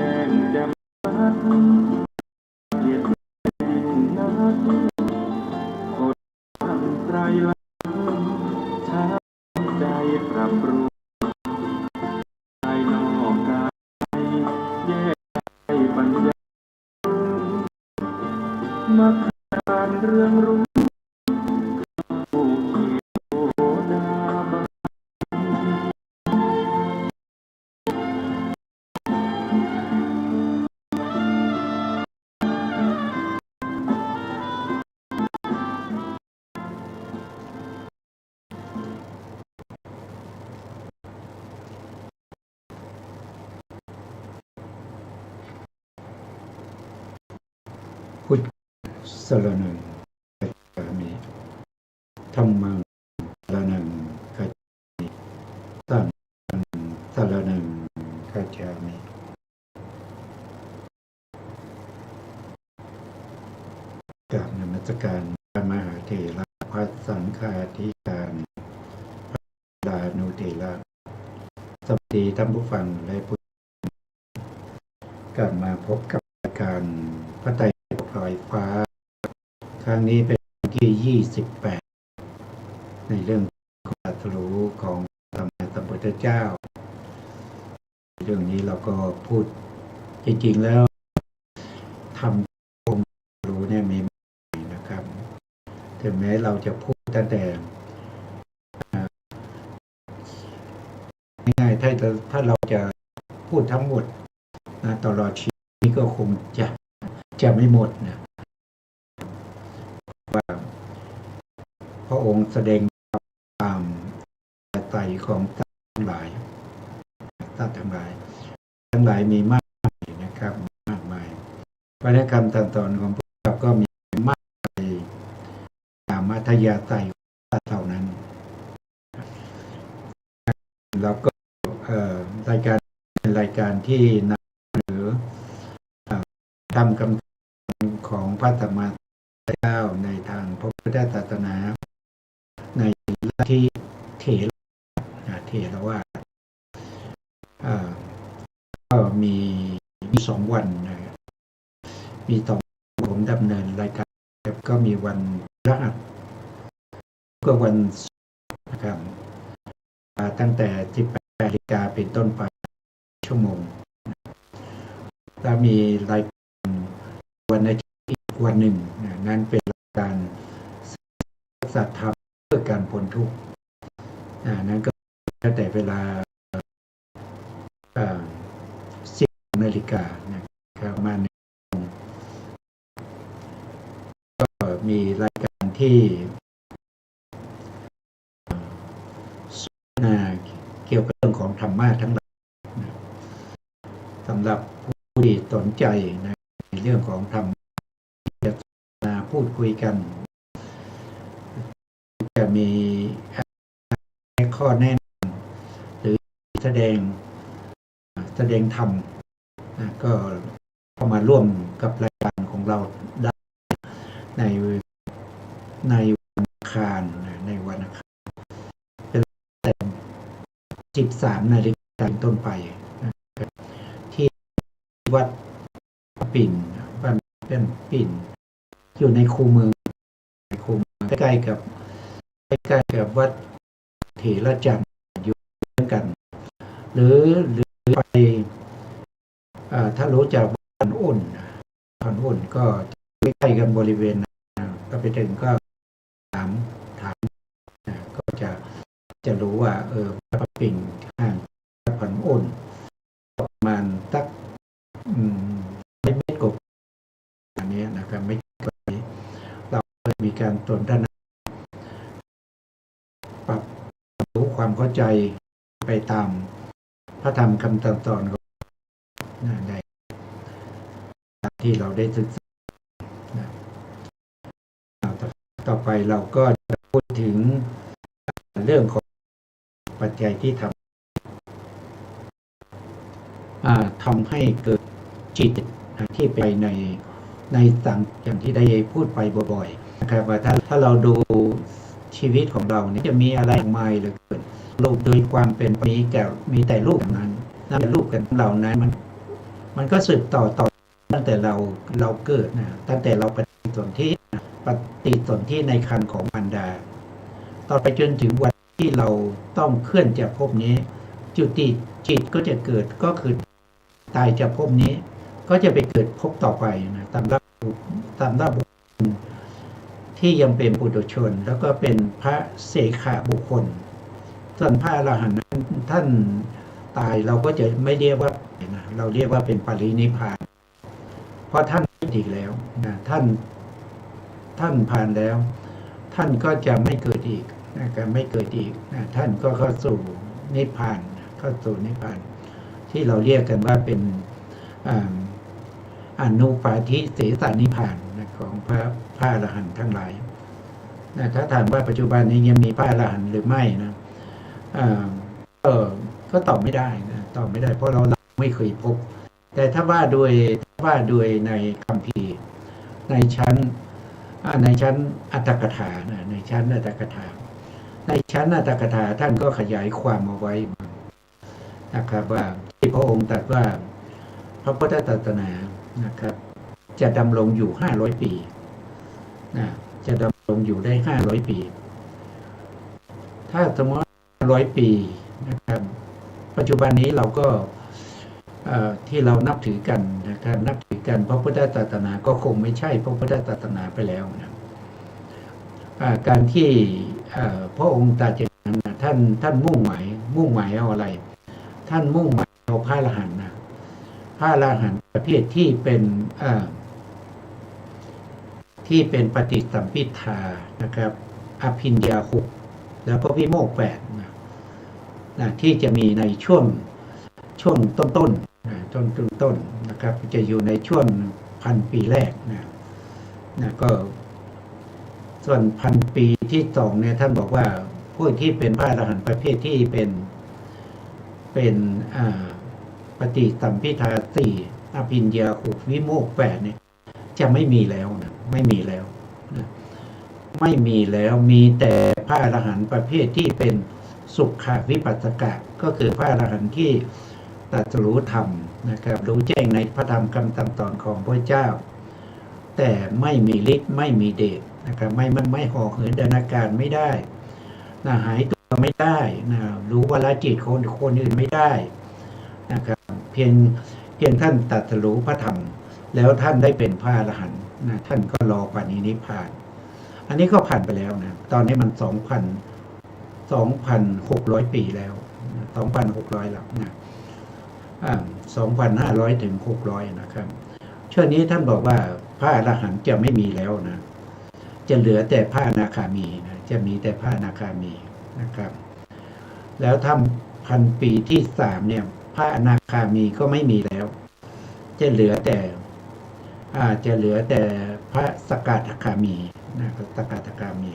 จ้งแจ่มชัดเกียรติดินนักกฎทำไตรลักษณ์ช้ำใจปรับปรุงภายนอกกายแยกใจปัญญามาการเรื่องรู้ผู้เขียนโอดาบพุทธสรณังคัจฉามิธัมมังสรณังคัจฉามิสังฆังสรณังคัจฉามิกราบนมัสการพระมหาเถระพระสังฆาธิการพระดานุเถระสวัสดีท่านผู้ฟังและผู้กลับมาพบกับรายการพระไตรปิฎกลอยฟ้าครั้งนี้เป็นที่28ในเรื่องของตรัสรู้ของสมมาสัมพุทธเจ้าเรื่องนี้เราก็พูดจริงๆแล้วทำองค์รู้เนี่ยมีนะครับถึงแม้เราจะพูดตั้งแต่ง่ายๆถ้าเราจะพูดทั้งหมดนะตลอดชีวิตนี้ก็คงจะไม่หมดนะว่าพระองค์แสดงตามไตรของสัตว์ทั้งหลายมีมากมายนะครับมากมายพระคำตรัสของพระเจ้าก็มีมากมายตามอัธยาศัยเหล่านั้นแล้วก็รายการที่นำหรือทำคำของพระสัมมาสัมพุทธเจ้าในทางพระพุทธศาสนาในลัทธิเถรวาทก็มี2 วันนะครับมี2ผมดำเนินรายการก็มีวันพฤหัสก็วันศุกร์นะครับตั้งแต่ 18 นาฬิกาเป็นต้นไปชั่วโมงแล้วมีรายการวันอาทิตย์อีกวันหนึ่งนั่นเป็นรายการสัตธรรมเพื่อการพ้นทุกข์นั้นก็ตั้งแต่เวลา10 นาฬิกานะครับมาก็มีรายการที่สนทนาเกี่ยวกับเรื่องของธรรมะทั้งหลายสำหรับผู้ที่สนใจในเรื่องของธรรมจะพูดคุยกันจะมีข้อแนะนำหรือแสดงธรรมก็เข้ามาร่วมกับรายการของเราได้ในวันอังคารเป็นแต่ 13 นาฬิกาเป็นต้นไปที่วัดปิ่นบ้านเป็นปิ่นอยู่ในคูเมืองใกล้ๆกับวัดเถรจันทร์อยู่ด้วยกันหรือไปถ้ารู้จักพันอุ่นก็ใกล้ๆกันบริเวณก็ไปถึงก็ถามก็จะรู้ว่าวัดปิ่นห่างจากพันอุ่นประมาณสักไม่เมตรกว่าอันนี้นะครับไม่ไกลเรามีการสนทนาปรับรู้ความเข้าใจไปตามพระธรรมคำสอนของในที่เราได้ศึกษาต่อไปเราก็จะพูดถึงเรื่องของปัจจัยที่ทำให้เกิดจิตที่ไปในสังอย่างที่ได้พูดไปบ่อยๆนะครับว่าถ้าเราดูชีวิตของเราเนี่ยจะมีอะไรมากมายเหลือเกินรูปโดยความเป็นมีแต่รูปนั้นรูปกันเหล่านั้นมัน มันก็สืบต่อตั้งแต่เราเกิดนะตั้งแต่เราปฏิสนธิในครรภ์ของมารดาต่อไปจนถึงวันที่เราต้องเคลื่อนจากภพนี้ จุติจิตก็จะเกิดก็คือตายจากภพนี้ ก็จะไปเกิดภพต่อไปนะตามรับบุคคลที่ยังเป็นปุถุชน แล้วก็เป็นพระเสขบุคคลส่วนพระอรหันต์นั้นท่านตายเราก็จะไม่เรียกว่านะเราเรียกว่าเป็นปรินิพพาน เพราะท่านอีกแล้วนะท่านผ่านแล้ว ท่านก็จะไม่เกิดอีกนะก็ไม่เกิดอีกนะท่านก็เข้าสู่นิพพานเข้าสู่นิพพาน ที่เราเรียกกันว่าเป็นอนุปาทิเสสนิพพานนะของพระอรหันต์ทั้งหลายนะถ้าถามว่าปัจจุบันนี้ยังมีพระอรหันต์หรือไม่นะก็ตอบไม่ได้นะตอบไม่ได้เพราะเราไม่เคยพบ แต่ถ้าว่าโดยในคัมภีร์ในชั้นอัตถกถานะในชั้นอัตถกถาท่านก็ขยายความเอาไว้นะครับว่าที่พระองค์ตรัสว่าพระพุทธศาสนานะครับจะดำรงอยู่500 ปีนะจะดำรงอยู่ได้500 ปีถ้าสมมติ100 ปีนะครับปัจจุบันนี้เราก็ที่เรานับถือกันนะครับนับถือกันพระพุทธศาสนาก็คงไม่ใช่พระพุทธศาสนาไปแล้วนะการที่พระองค์ตรัสอย่างนั้นนะท่านมุ่งหมายเอาอะไรท่านมุ่งหมายเอาพระอรหันต์นะพระอรหันต์ประเภทที่เป็นปฏิสัมภิทานะครับอภิญญา6แล้วก็วิโมกข์8นะที่จะมีในช่วงต้นนะครับจะอยู่ในช่วง1,000 ปีแรกนะก็ส่วน1,000 ปีที่2เนี่ยท่านบอกว่าผู้ที่เป็นพระอรหันต์ประเภทที่เป็นปฏิสัมภิทา4อภิญญา6วิโมกข์8เนี่ยจะไม่มีแล้วนะไม่มีแล้วนะไม่มีแล้วมีแต่พระอรหันต์ประเภทที่เป็นสุขวิปัสสกะก็คือพระอรหันต์ที่ตรัสรู้ธรรมนะครับรู้แจ้งในพระธรรมคำสั่งสอนของพระเจ้าแต่ไม่มีฤทธิ์ไม่มีเดชนะครับไม่ห่อเหินเดินอาการไม่ได้นะหายตัวไม่ได้นะรู้วาระจิตคนอื่นไม่ได้นะครับเพียงท่านตรัสรู้พระธรรมแล้วท่านได้เป็นพระอรหันต์นะท่านก็รอปณินิพพานอันนี้ก็ผ่านไปแล้วนะตอนนี้มัน2,600 ปีแล้ว 2,600 แล้วนะ2,500 ถึง 600 นะครับช่วงนี้ท่านบอกว่าพระอรหันต์จะไม่มีแล้วนะจะเหลือแต่พระอนาคามีนะจะมีแต่พระอนาคามีนะครับแล้วถ้า1,000 ปีที่3เนี่ยพระอนาคามีก็ไม่มีแล้วจะเหลือแต่พระสกทาคามีนะสกทาคามี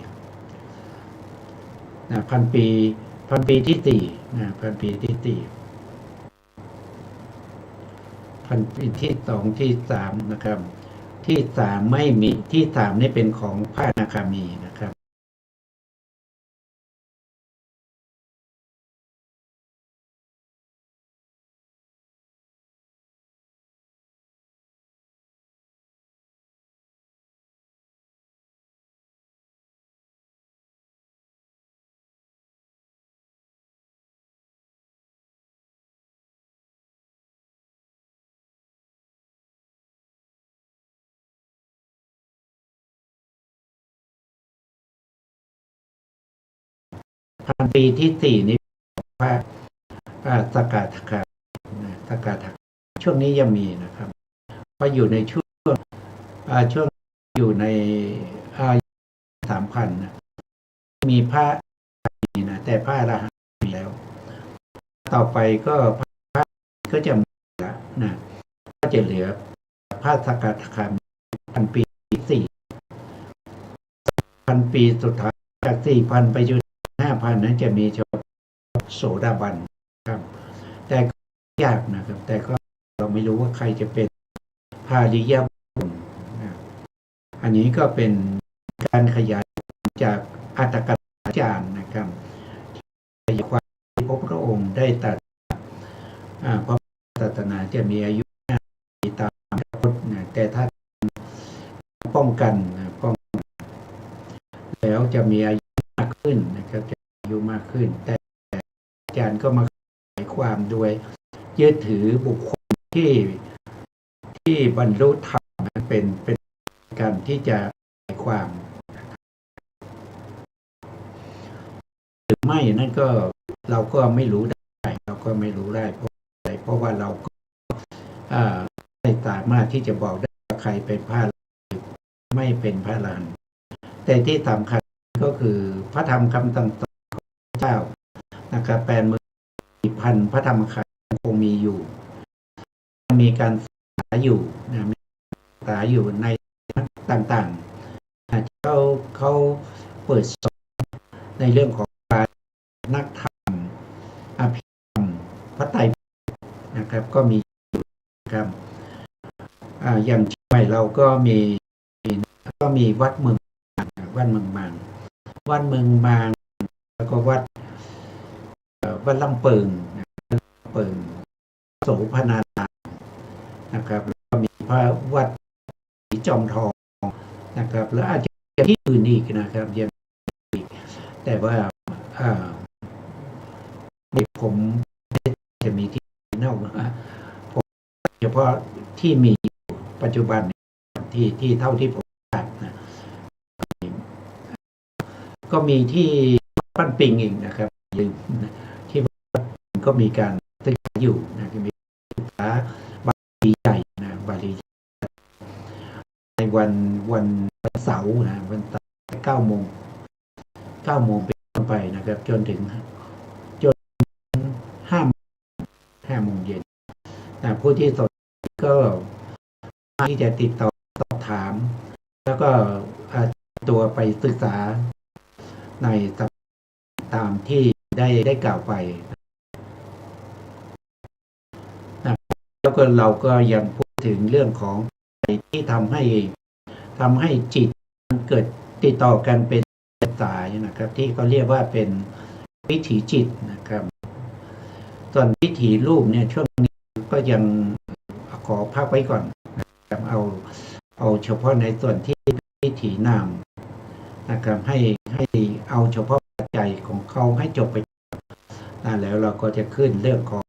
นะ1,000 ปีที่4นะ1,000 ปีที่4 1,000 ปีที่2ที่3นะครับที่3ไม่มีที่3นี่เป็นของพระอนาคามีนะครับ1,000 ปีที่4นี้พระสกทาคาสกทาช่วงนี้ยังมีนะครับเพราะอยู่ในช่วงอยู่ใน3,000นะมีพระมีนะแต่พระอรหันต์มีแล้วต่อไปก็พระก็จะมีแล้วนะก็จะเหลือพระสกทาคามี1,000 ปีที่4,000 ปีสุดท้ายจาก 4,000 ไปจน 5,000 นั้นจะมีเฉพาะโสดาบันครับแต่ก็ยากนะครับแต่ก็เราไม่รู้ว่าใครจะเป็นพาริยบุคคลนะอันนี้ก็เป็นการขยายจากอัตถกถาจารย์นะครับขยายความที่พระพุทธองค์ได้ตรัสพระศาสนาจะมีอายุ แต่ถ้าป้องกันนะป้องแล้วจะมีอายุมากขึ้นนะครับจะอายุมากขึ้นแต่อาจารย์ก็มาขยายความโดยยึดถือบุคคลที่บรรลุธรรมเป็นการที่จะขยายความหรือไม่นั่นก็เราก็ไม่รู้ได้เราก็ไม่รู้ได้เพราะว่าเราก็ไม่สามารถที่จะบอกได้ว่าใครเป็นพระอรหันต์ไม่เป็นพระอรหันต์แต่ที่สำคัญก็คือพระธรรมคำสั่งสอนของพระเจ้านะครับ80,000พระธรรมขันธ์คงมีอยู่มีการศึกษาอยู่นะมีศึกษาอยู่ในต่างๆเขาเปิดสอนในเรื่องของการนักธรรมอภิธรรมพระไตรปิฎกนะครับก็มีครับอย่างเชียงใหม่เราก็มีวัดเมืองมางวัดเมืองมางแล้วก็วัดลำเปิงโสภณารามนะครับแล้วก็มีพระวัดศรีจอมทองนะครับแล้วอาจจะที่อื่นอีกนะครับยังแต่ว่าผมจะมีที่เน่าผมเฉพาะที่มีปัจจุบันที่เท่าที่ผมทราบนะก็มีที่บ้านปิงอีกนะครับที่ก็มีการศึกษาอยู่นะมีศึกษาบาลีใหญ่นะบาลีในวันเสาร์นะวันเสาร์9 โมงเป็นต้นไปนะครับจน5 โมงเย็นนะผู้ที่สนใจก็ที่จะติดต่อสอบถามแล้วก็ตัวไปศึกษาในตามที่ได้กล่าวไปนะแล้วก็เราก็ยังพูดถึงเรื่องของที่ทำให้จิตมันเกิดติดต่อกันเป็นสายนะครับที่เขาเรียกว่าเป็นวิถีจิตนะครับส่วนวิถีรูปเนี่ยช่วงนี้ก็ยังขอพักไว้ก่อนนะครับเอาเฉพาะในส่วนที่วิถีนามนะครับให้เอาเฉพาะปัจจัยของเขาให้จบไปแล้วเราก็จะขึ้นเรื่องขอ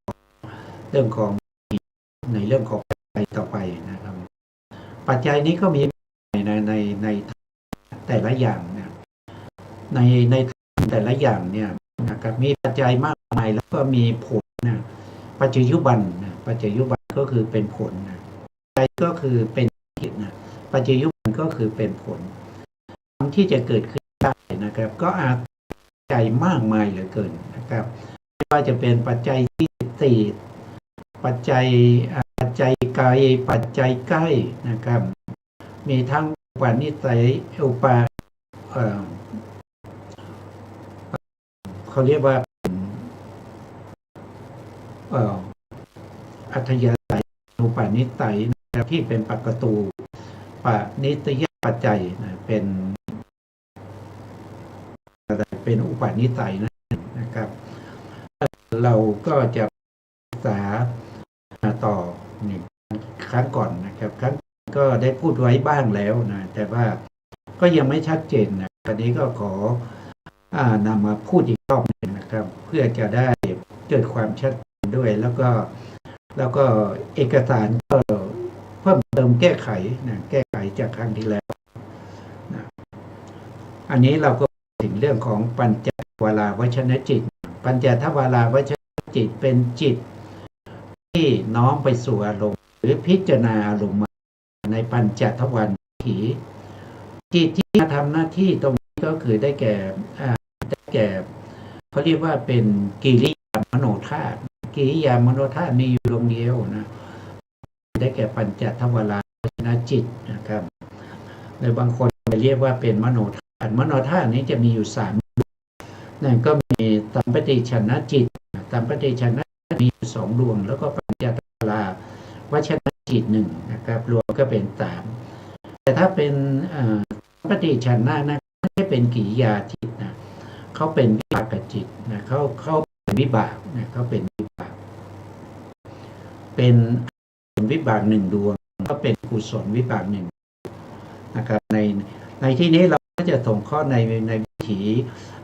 งในเรื่องของปัจจัยต่อไปนะครับปัจจัยนี้ก็มีในแต่ละอย่างเนี่ยในแต่ละอย่างเนี่ยนะครับมีปัจจัยมากมายแล้วก็มีผลนะปัจจัยบันก็คือเป็นผลนะปัจจัยก็คือเป็นเหตุนะปัจจัยบันก็คือเป็นผลที่จะเกิดขึ้นได้นะครับก็อาจปัจจัยมากมายเหลือเกินนะครับไม่ว่าจะเป็นปัจจัยที่4ปัจจัยไกลปัจจัยใกล้นะครับมีทั้งอุปนิสัยเขาเรียกว่าอัธยาศัยอุปนิสัยที่เป็นปกตูปนิสยปัจจัยนะเป็นอุปนิสัยนะครับเราก็จะศึกษาต่อครั้งก่อนนะครับครั้งก็ได้พูดไว้บ้างแล้วนะแต่ว่าก็ยังไม่ชัดเจนนะวันนี้ก็ขอนำมาพูดอีกรอบหนึ่งนะครับเพื่อจะได้เกิดความชัดเจนด้วยแล้วก็เอกสารก็เพิ่มเติมแก้ไขจากครั้งที่แล้วนะอันนี้เราก็ถึงเรื่องของปัญจทวาราวชนจิตปัญจทวาราวชนจิตเป็นจิตที่น้อมไปสู่อารมณ์หรือพิจารณาอารมณ์ในปัญจทวารวิถีจิตที่ทำหน้าที่ตรงนี้ก็คือได้แก่เขาเรียกว่าเป็นกิริยามโนธาตุกิริยามโนธาตุมีอยู่ดวงเดียวนะได้แก่ปัญจทวาราวชนจิตนะครับหรือบางคนเรียกว่าเป็นมโนธาตุนี้จะมีอยู่3นั่นก็มีสัมปติชนะจิตสัมปติชนะมีอยู่2 ดวงแล้วก็ปัญจทวาราวชนจิต1นะครับรวมก็เป็น3แต่ถ้าเป็นสัมปติชนะนะไม่ใช่เป็นกิริยาจิตนะเขาเป็นวิบากจิตนะเขาเป็นวิบากนะเขาเป็นวิบาก1 ดวง ก็เป็นกุศลวิบากหนึ่งนะครับในที่นี้เราก็จะส่งข้อในวิถี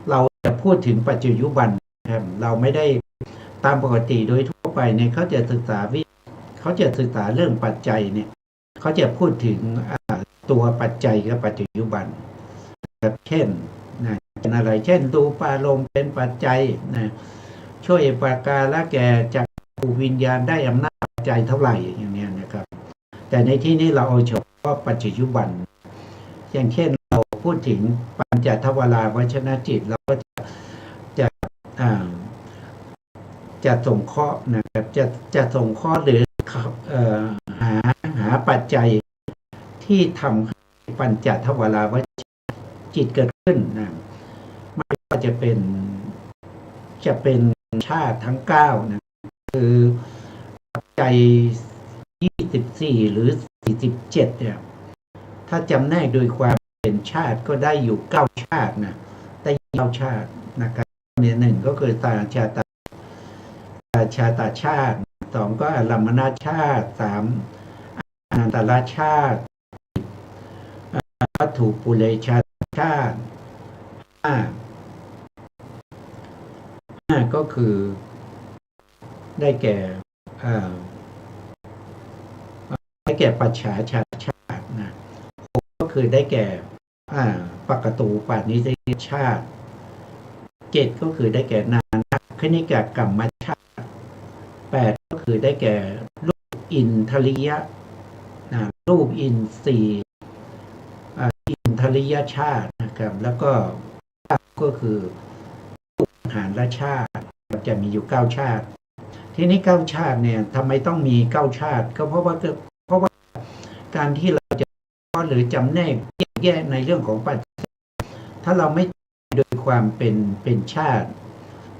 เราจะพูดถึงปัจจุบันนะครับเราไม่ได้ตามปกติโดยทั่วไปเนี่ยเขาจะศึกษาเรื่องปัจจัยเนี่ยเขาจะพูดถึงตัวปัจจัยกับปัจจุบันแบบเช่นนะเป็นอะไรเช่นรูปารมณ์เป็นปัจจัยนะช่วยประกาละแก่จักรวิญญาณได้อำนาจปัจจัยเท่าไหร่อย่างนี้นะครับแต่ในที่นี้เราเอาเฉพาะปัจจุบันอย่างเช่นเราพูดถึงปัญจทวาราวชนะจิตเราก็จะส่งข้อนะครับจะส่งข้อหรือหาปัจจัยที่ทำให้ปัญจทวาราวจิตเกิดขึ้นนะไม่ว่าจะเป็นชาติทั้ง9นะคือปัจจัย24หรือ47เนี่ยถ้าจำแนกโดยความเป็นชาติก็ได้อยู่9ชาตินะได้9ชาตินะครับเนี่ย1ก็คือตาชาตชาติ2ก็อลัมมนาชาติ3อนันตรชาติวัตถุปุเรชาติ5ก็คือได้แก่ปัจฉาชาตินะ6ก็คือได้แก่ปกตูปานิสยชาติ7ก็คือได้แก่นานัคคณิกกรรมชาติ8ก็คือได้แก่รูปอินทริยะรูปอินทรีย์อินทริยชาตินะครับแล้วก็คือรูปหารชาติจะมีอยู่9ชาติทีนี้9ชาติเนี่ยทำไมต้องมี9ชาติก็เพราะว่าการที่เราจะหรือจำแนกแยกในเรื่องของปัจจัยถ้าเราไม่โดยความเป็นชาติ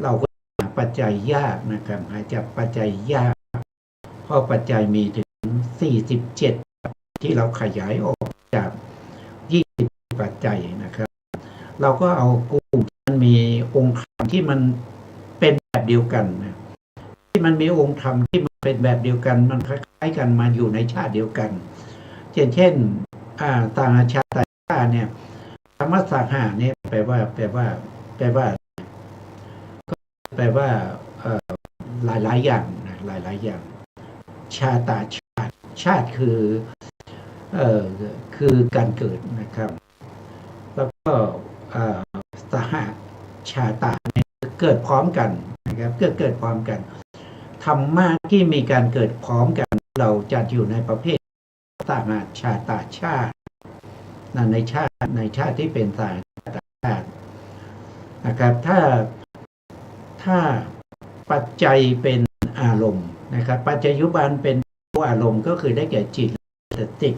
เราก็หาปัจจัยยากนะครับหาจากปัจจัยยากเพราะปัจจัยมีถึง47ที่เราขยายออกจาก20ปัจจัยนะครับเราก็เอากลุ่มที่มันมีองค์ธรรมที่มันเป็นแบบเดียวกันนะที่มันมีองค์ธรรมที่มันเป็นแบบเดียวกันมันคล้ายๆกันมาอยู่ในชาติเดียวกันเช่นต่างชาติเนี่ยธรรมสหะเนี่ยแปลว่าหลายอย่างนะหลายอย่างชาติคือการเกิดนะครับแล้วก็สหชาตาเนี่ยเกิดพร้อมกันนะครับเกิดพร้อมกันธรรมะที่มีการเกิดพร้อมกันเราจัดอยู่ในประเภทสหชาชาติในชาติที่เป็นสหชาตินะครับถ้าปัจจัยเป็นอารมณ์นะครับปัจจัยยุบันเป็นตัวอารมณ์ก็คือได้แก่จิตเจตสิก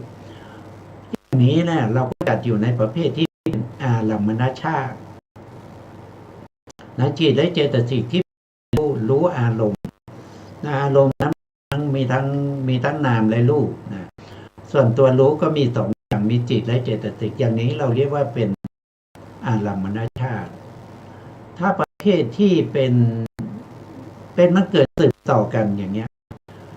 อย่างนี้นะเราก็จัดอยู่ในประเภทที่เป็นอารัมมณชาตินะจิตและเจตสิกที่รู้อารมณ์อารมณ์นั้นมีทั้งนามและรูปนะส่วนตัวรู้ก็มี2อย่างมีจิตและเจตสิกอย่างนี้เราเรียกว่าเป็นอารัมมณชาติถ้าประเภทที่เป็นมันเกิดสืบต่อกันอย่างเงี้ย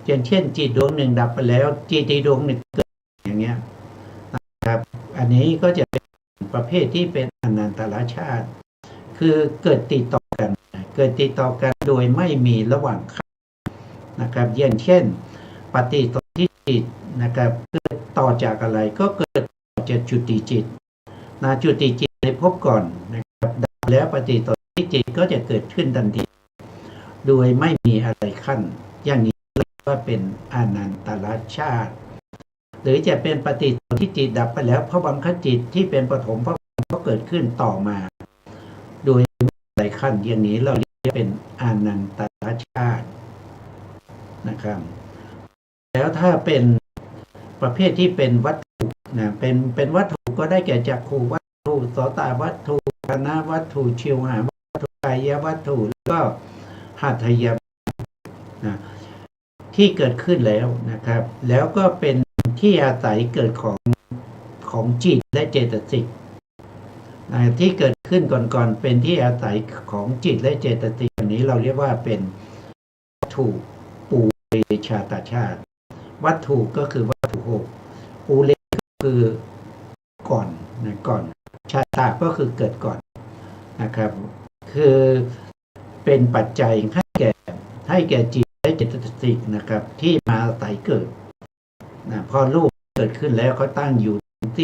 อย่างเช่นจิตดวงหนึ่งดับไปแล้วจิตดวงหนึ่งเกิดอย่างเงี้ยนะครับอันนี้ก็จะเป็นประเภทที่เป็นอนันตรชาติคือเกิดติดต่อกันโดยไม่มีระหว่างขั้นนะครับอย่างเช่นปฏิสนธิจิตนะครับเกิดต่อจากอะไรก็เกิดจากจุติจิตจุติจิตในภพก่อนนะครับดับแล้วปฏิสนธิจิตก็จะเกิดขึ้นทันทีโดยไม่มีอะไรขั้นอย่างนี้เรียกว่าเป็นอนันตรชาติหรือจะเป็นปฏิสนธิจิตดับไปแล้วภวังคจิตที่เป็นปฐมภพก็เกิดขึ้นต่อมาโดยไม่มีอะไรขั้นอย่างนี้เราเรียกเป็นอนันตรชาตินะครับแล้วถ้าเป็นประเภทที่เป็นวัตถุนะเป็นวัตถุก็ได้แก่จักขุวัตถุโสตวัตถุคณะวัตถุชิวหาวัตถุกายวัตถุแล้วก็หัตถยนะที่เกิดขึ้นแล้วนะครับแล้วก็เป็นที่อาศัยเกิดของจิตและเจตสิกที่เกิดขึ้นก่อนเป็นที่อาศัยของจิตและเจตสิกอันนี้เราเรียกว่าเป็นวัตถุปูเรชาตชาติ วัตถุก็คือวัตถุหกอูเลก็คือก่อนนะก่อนชาตาก็คือเกิดก่อนนะครับคือเป็นปัจจัยให้แก่จิตและเจตสิกนะครับที่มาอาศัยเกิดนะพอรูปเกิดขึ้นแล้วเขาตั้งอยู่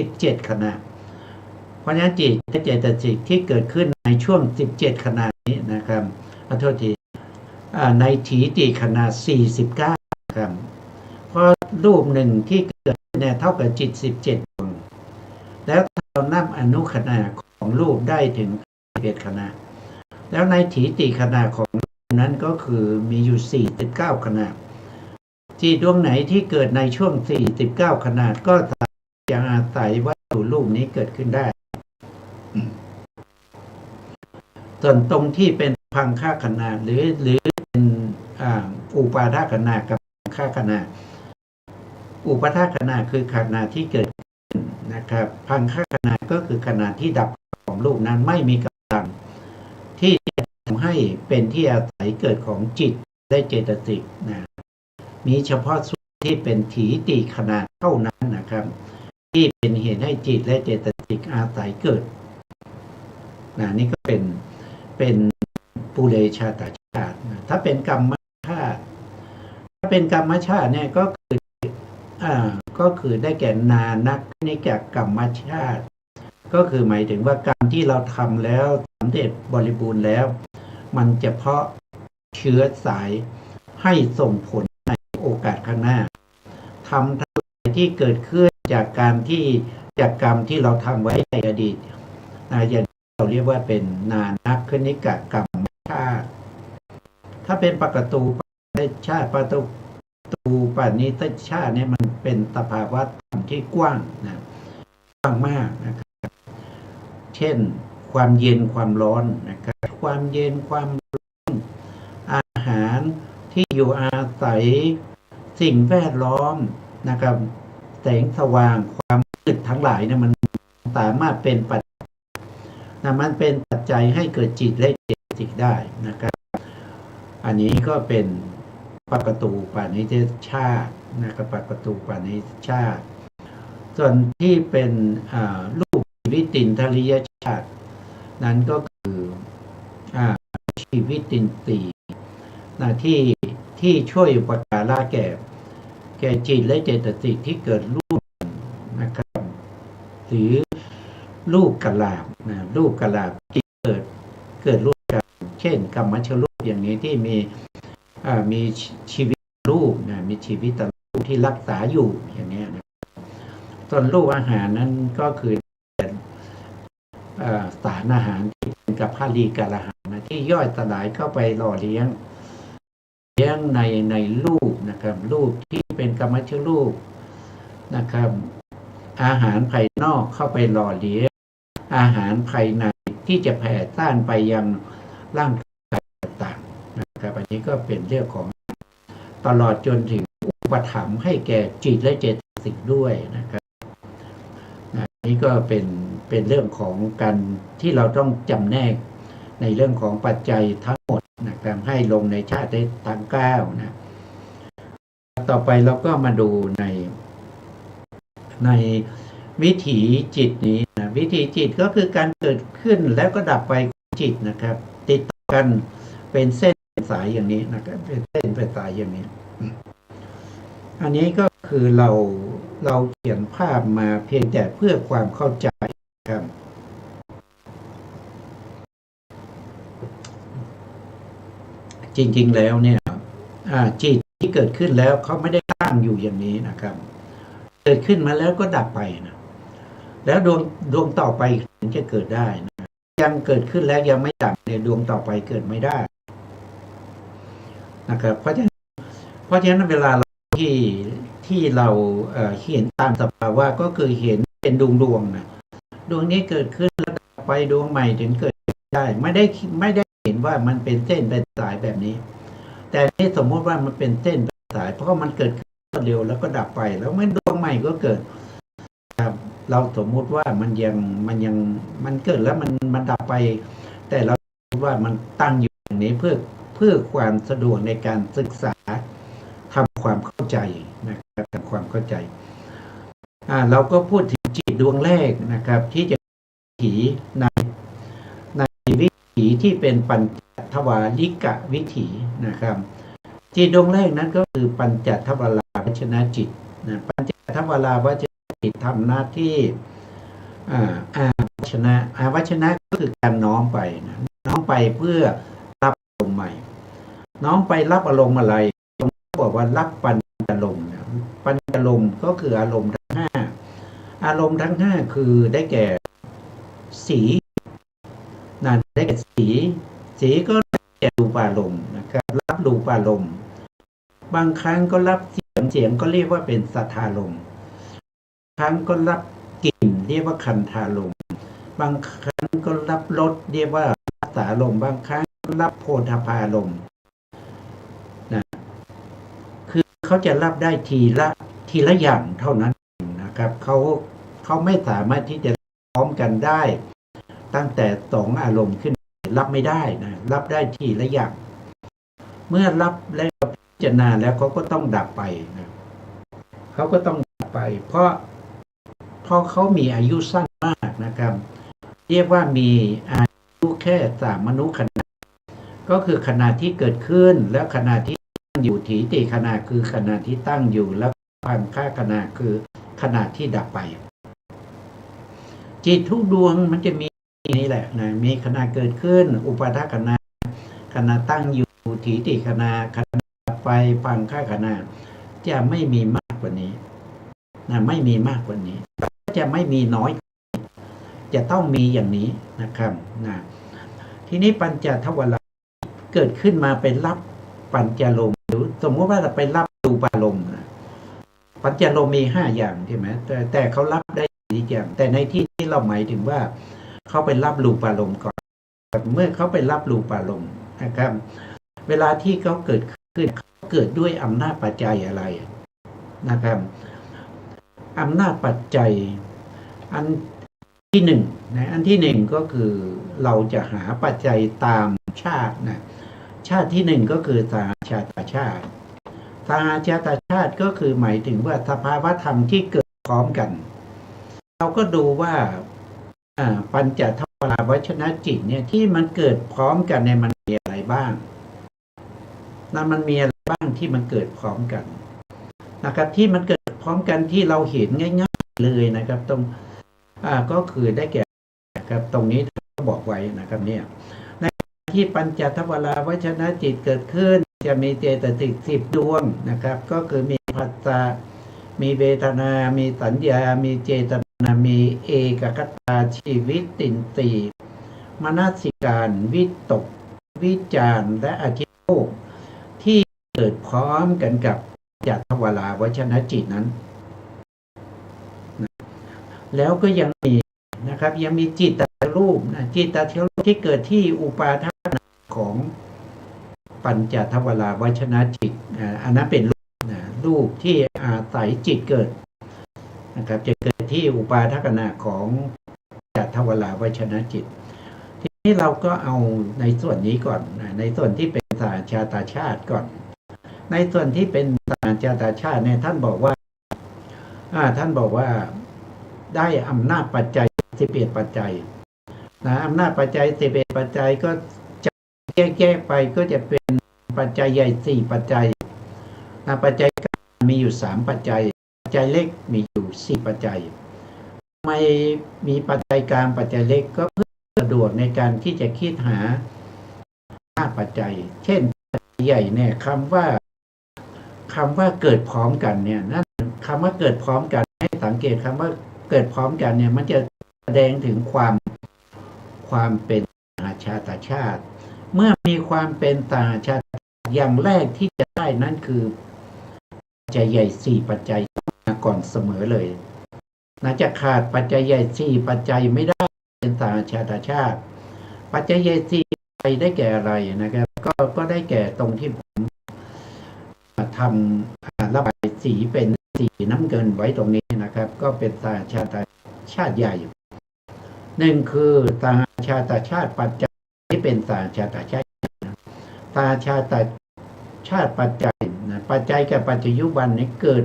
17ขณะเพราะฉะนั้นจิตและเจตสิกที่เกิดขึ้นในช่วง17ขณะนี้นะครับขอโทษทีในถีติขณะ49ครับเพราะรูปหนึ่งที่เกิดเนี่ยเท่ากับจิต17ดวงแล้วเรานับอนุขณะของรูปได้ถึง11ขณะแล้วในถีติขณะของรูปนั้นก็คือมีอยู่49ขณะจิตดวงไหนที่เกิดในช่วง49ขณะก็จะอาศัยวัตถุรูปนี้เกิดขึ้นได้ส่วนตรงที่เป็นพังค่าขณะหรือเป็นอุปาทขณะกับค่าขณะอุปาทขณะคือขณะที่เกิดขึ้นนะครับพังค่าขณะก็คือขณะที่ดับของรูปนั้นไม่มีกำลังที่จะทำให้เป็นที่อาศัยเกิดของจิตและเจตสิกนะมีเฉพาะส่วนที่เป็นถีติขณะเท่านั้นนะครับที่เป็นเหตุให้จิตและเจตสิกอาศัยเกิดนะนี่ก็เป็นปุเรชาตชาตินะถ้าเป็นกรรมชาติเนี่ยก็คือได้แก่นานักนิกกรรมชาติก็คือหมายถึงว่ากรรมที่เราทำแล้วสำเร็จบริบูรณ์แล้วมันจะเพาะเชื้อสายให้ส่งผลในโอกาสข้างหน้าทำทั้งหลายที่เกิดขึ้นจากกรรมที่เราทำไว้ในอดีตอย่างเราเรียกว่าเป็นนานักนิกกรรมชาติถ้าเป็นปกตูชาติปตูปานิตชาติเนี่ยมันเป็นสภาวะธรรมที่กว้างนะกว้างมากนะครับเช่นความเย็นความร้อนนะครับความเย็นความร้อนอาหารที่อยู่อาศัยสิ่งแวดล้อมนะครับแสงสว่างความมืดทั้งหลายเนี่ยมันสามารถเป็นปัจจัยมันเป็นปัจจัยให้เกิดจิตและเจตสิกได้นะครับอันนี้ก็เป็นปกตูปานิเทศชาตินะครับปกตูปานิชาติส่วนที่เป็นรูปวิตินทริยชาตินั้นก็คือชีวิตินทรีย์ที่ช่วยอุปการะแก่จิตและเจตสิกที่เกิดรูปนะครับหรือรูปกลาบนะรูปกลาบที่เกิดรูปกันเช่นกรรมชรูปอย่างนี้ที่มีชีวิตรูปนะมีชีวิตรูปที่รักษาอยู่อย่างนี้นะส่วนรูปอาหารนั้นก็คือสารอาหารที่เป็นกับพาลีกาอาหารนะที่ย่อยสลายเข้าไปหล่อเลี้ยงในรูปนะครับรูปที่เป็นกรรมชรูปนะครับอาหารภายนอกเข้าไปหล่อเลี้ยงอาหารภายในที่จะแผ่ซ่านไปยังร่างกายต่างๆนะครับอันนี้ก็เป็นเรื่องของตลอดจนถึงอุปถัมภ์ให้แก่จิตและเจตสิกด้วยนะครับนี่ก็เป็นเรื่องของการที่เราต้องจำแนกในเรื่องของปัจจัยทั้งหมดนะครับให้ลงในชาติทั้ง9นะต่อไปเราก็มาดูในวิถีจิตนี้นะวิถีจิตก็คือการเกิดขึ้นแล้วก็ดับไปของจิตนะครับติดต่อกันเป็นเส้นสายอย่างนี้นะครับเป็นเส้นเป็นสายอย่างนี้อันนี้ก็คือเราเขียนภาพมาเพียงแต่เพื่อความเข้าใจครับจริงๆแล้วเนี่ยจิตที่เกิดขึ้นแล้วเขาไม่ได้ตั้งอยู่อย่างนี้นะครับเกิดขึ้นมาแล้วก็ดับไปนะแล้วดวงต่อไปถึงจะเกิดได้นะยังเกิดขึ้นแล้วยังไม่ดับเนี่ยดวงต่อไปเกิดไม่ได้นะครับเพราะฉะนั้นเวลาที่เราเห็นตามสภาวะก็คือเห็นเป็นดวงนะดวงนี้เกิดขึ้นแล้วดับไปดวงใหม่ถึงเกิดได้ไม่ได้เห็นว่ามันเป็นเส้นเป็นสายแบบนี้แต่นี่สมมติว่ามันเป็นเส้นเป็นสายเพราะมันเกิดขึ้นเร็วแล้วก็ดับไปแล้วมันดวงใหม่ก็เกิดครับเราสมมุติว่ามันเกิดแล้วมันดับไปแต่เราคิดว่ามันตั้งอยู่อย่างนี้เพื่อความสะดวกในการศึกษาทำความเข้าใจนะ ทำความเข้าใจเราก็พูดถึงจิตดวงแรกนะครับที่จะวิถีในวิถีที่เป็นปัญจทวาริกะวิถีนะครับจิตดวงแรกนั้นก็คือปัญจทวาราวัชนะจิตนะปัญจทวาราวัชนะจิตทำหน้าที่วัชนะก็คือการน้อมไปนะน้อมไปเพื่อรับอารมณ์ใหม่น้อมไปรับอารมณ์อะไรบอกว่ารับปัญจลมนะปัญจลมก็คืออารมณ์ทั้งห้าอารมณ์ทั้งห้าคือได้แก่สีนั่นได้แก่สีก็ได้แก่รูปารมณ์นะครับรับรูปารมณ์บางครั้งก็รับเสียงก็เรียกว่าเป็นสัทธารมณ์ครั้งก็รับกลิ่นเรียกว่าคันธารมณ์บางครั้งก็รับรสเรียกว่ารสารมณ์บางครั้งรับโผฏฐัพพารมณ์นะคือเขาจะรับได้ทีละอย่างเท่านั้นนะครับเขาไม่สามารถที่จะพร้อมกันได้ตั้งแต่สองอารมณ์ขึ้นรับไม่ได้นะรับได้ทีละอย่างเมื่อรับแล้วพิจารณาแล้วเขาก็ต้องดับไปนะเขาก็ต้องดับไปเพราะเขามีอายุสั้นมากนะครับเรียกว่ามีอายุแค่3 มนุขณะก็คือขณะที่เกิดขึ้นแล้วขณะที่ตั้งอยู่ถีติขณะคือขณะที่ตั้งอยู่แล้วพังค่าขณะคือขณะที่ดับไปจิตทุกดวงมันจะมีนี่แหละนะมีขณะเกิดขึ้นอุปาทขณะขณะตั้งอยู่ถีติขณะดับไปพังค่าขณะจะไม่มีมากกว่านี้นะไม่มีมากกว่านี้จะไม่มีน้อยจะต้องมีอย่างนี้นะครับนะทีนี้ปัญจทวาราเกิดขึ้นมาเป็นรับปัญจลมหรือสมมติว่าเราไปรับรูปารมณ์นะปัญจลมมี5อย่างใช่ไหมแต่เขารับได้4อย่างแต่ในที่ที่เราหมายถึงว่าเขาไปรับรูปารมณ์ก่อนเมื่อเขาไปรับรูปารมณ์นะครับเวลาที่เขาเกิดขึ้นเขาเกิดด้วยอำนาจปัจจัยอะไรนะครับอำนาจปัจจัยอันที่หนึ่งนะอันที่หนึ่งก็คือเราจะหาปัจจัยตามชาตินะชาติที่หนึ่งก็คือสหชาตชาติสหชาตชาติก็คือหมายถึงว่าสภาวะธรรมที่เกิดพร้อมกันเราก็ดูว่าปัญจทวาราวัชนะจิตเนี่ยที่มันเกิดพร้อมกันเนี่ยมันมีอะไรบ้างนะมันมีอะไรบ้างที่มันเกิดพร้อมกันนะครับที่มันเกิดพร้อมกันที่เราเห็นง่ายๆเลยนะครับตรงก็คือได้แก่ครับตรงนี้เขาบอกไว้นะครับเนี่ยในที่ปัญจทวาราวัชนะจิตเกิดขึ้นจะมีเจตสิก10 ดวงนะครับก็คือมีผัสสะมีเวทนามีสัญญามีเจตนามีเอกคตาชีวิตตินทรีย์มนสิการวิตกวิจารและอธิโภคที่เกิดพร้อมกันกับปัญจทวาราวัชนะจิตนั้นแล้วก็ยังมีนะครับยังมีจิตตรูปนะจิตตรูปที่เกิดที่อุปาทานของปัญจทวาราวัชนะจิตอันนั้นเป็นรูปที่อาศัยจิตเกิดนะครับจะเกิดที่อุปาทขณะของปัญจทวาราวัชนะจิตทีนี้เราก็เอาในส่วนนี้ก่อนในส่วนที่เป็นสหชาตชาติก่อนในส่วนที่เป็นสหชาตชาติเนี่ยท่านบอกว่าได้อำนาจปัจจัย11 ปัจจัยนะอำนาจปัจจัย11 ปัจจัยก็จะแยกไปก็จะเป็นปัจจัยใหญ่4 ปัจจัยนะปัจจัยกลางมีอยู่3 ปัจจัยปัจจัยเล็กมีอยู่4 ปัจจัยทำไมมีปัจจัยกลางปัจจัยเล็กก็เพื่อสะดวกในการที่จะคิดหา5 ปัจจัยเช่นปัจจัยใหญ่เนี่ยคำว่าเกิดพร้อมกันเนี่ยนั่นคำว่าเกิดพร้อมกันให้สังเกตคำว่าเกิดพร้อมกันเนี่ยมันจะแสดงถึงความเป็นสหชาตชาติเมื่อมีความเป็นสหชาติอย่างแรกที่จะได้นั่นคือปัจจัยใหญ่4 ปัจจัยมาก่อนเสมอเลยน่าจะขาดปัจจัยใหญ่4 ปัจจัยไม่ได้เป็นสหชาตชาติปัจจัยใหญ่4 ปัจจัยได้แก่อะไรนะครับก็ได้แก่ตรงที่ผมทำระบายสีเป็นสีน้ำเงินไว้ตรงนี้นะครับก็เป็นสหชาตชาติใหญ่1คือสหชาตชาติปัจจัยที่เป็นสหชาตชาติสหชาตชาติปัจจัยปัจจัยกับปัจจยุบันนี้เกิด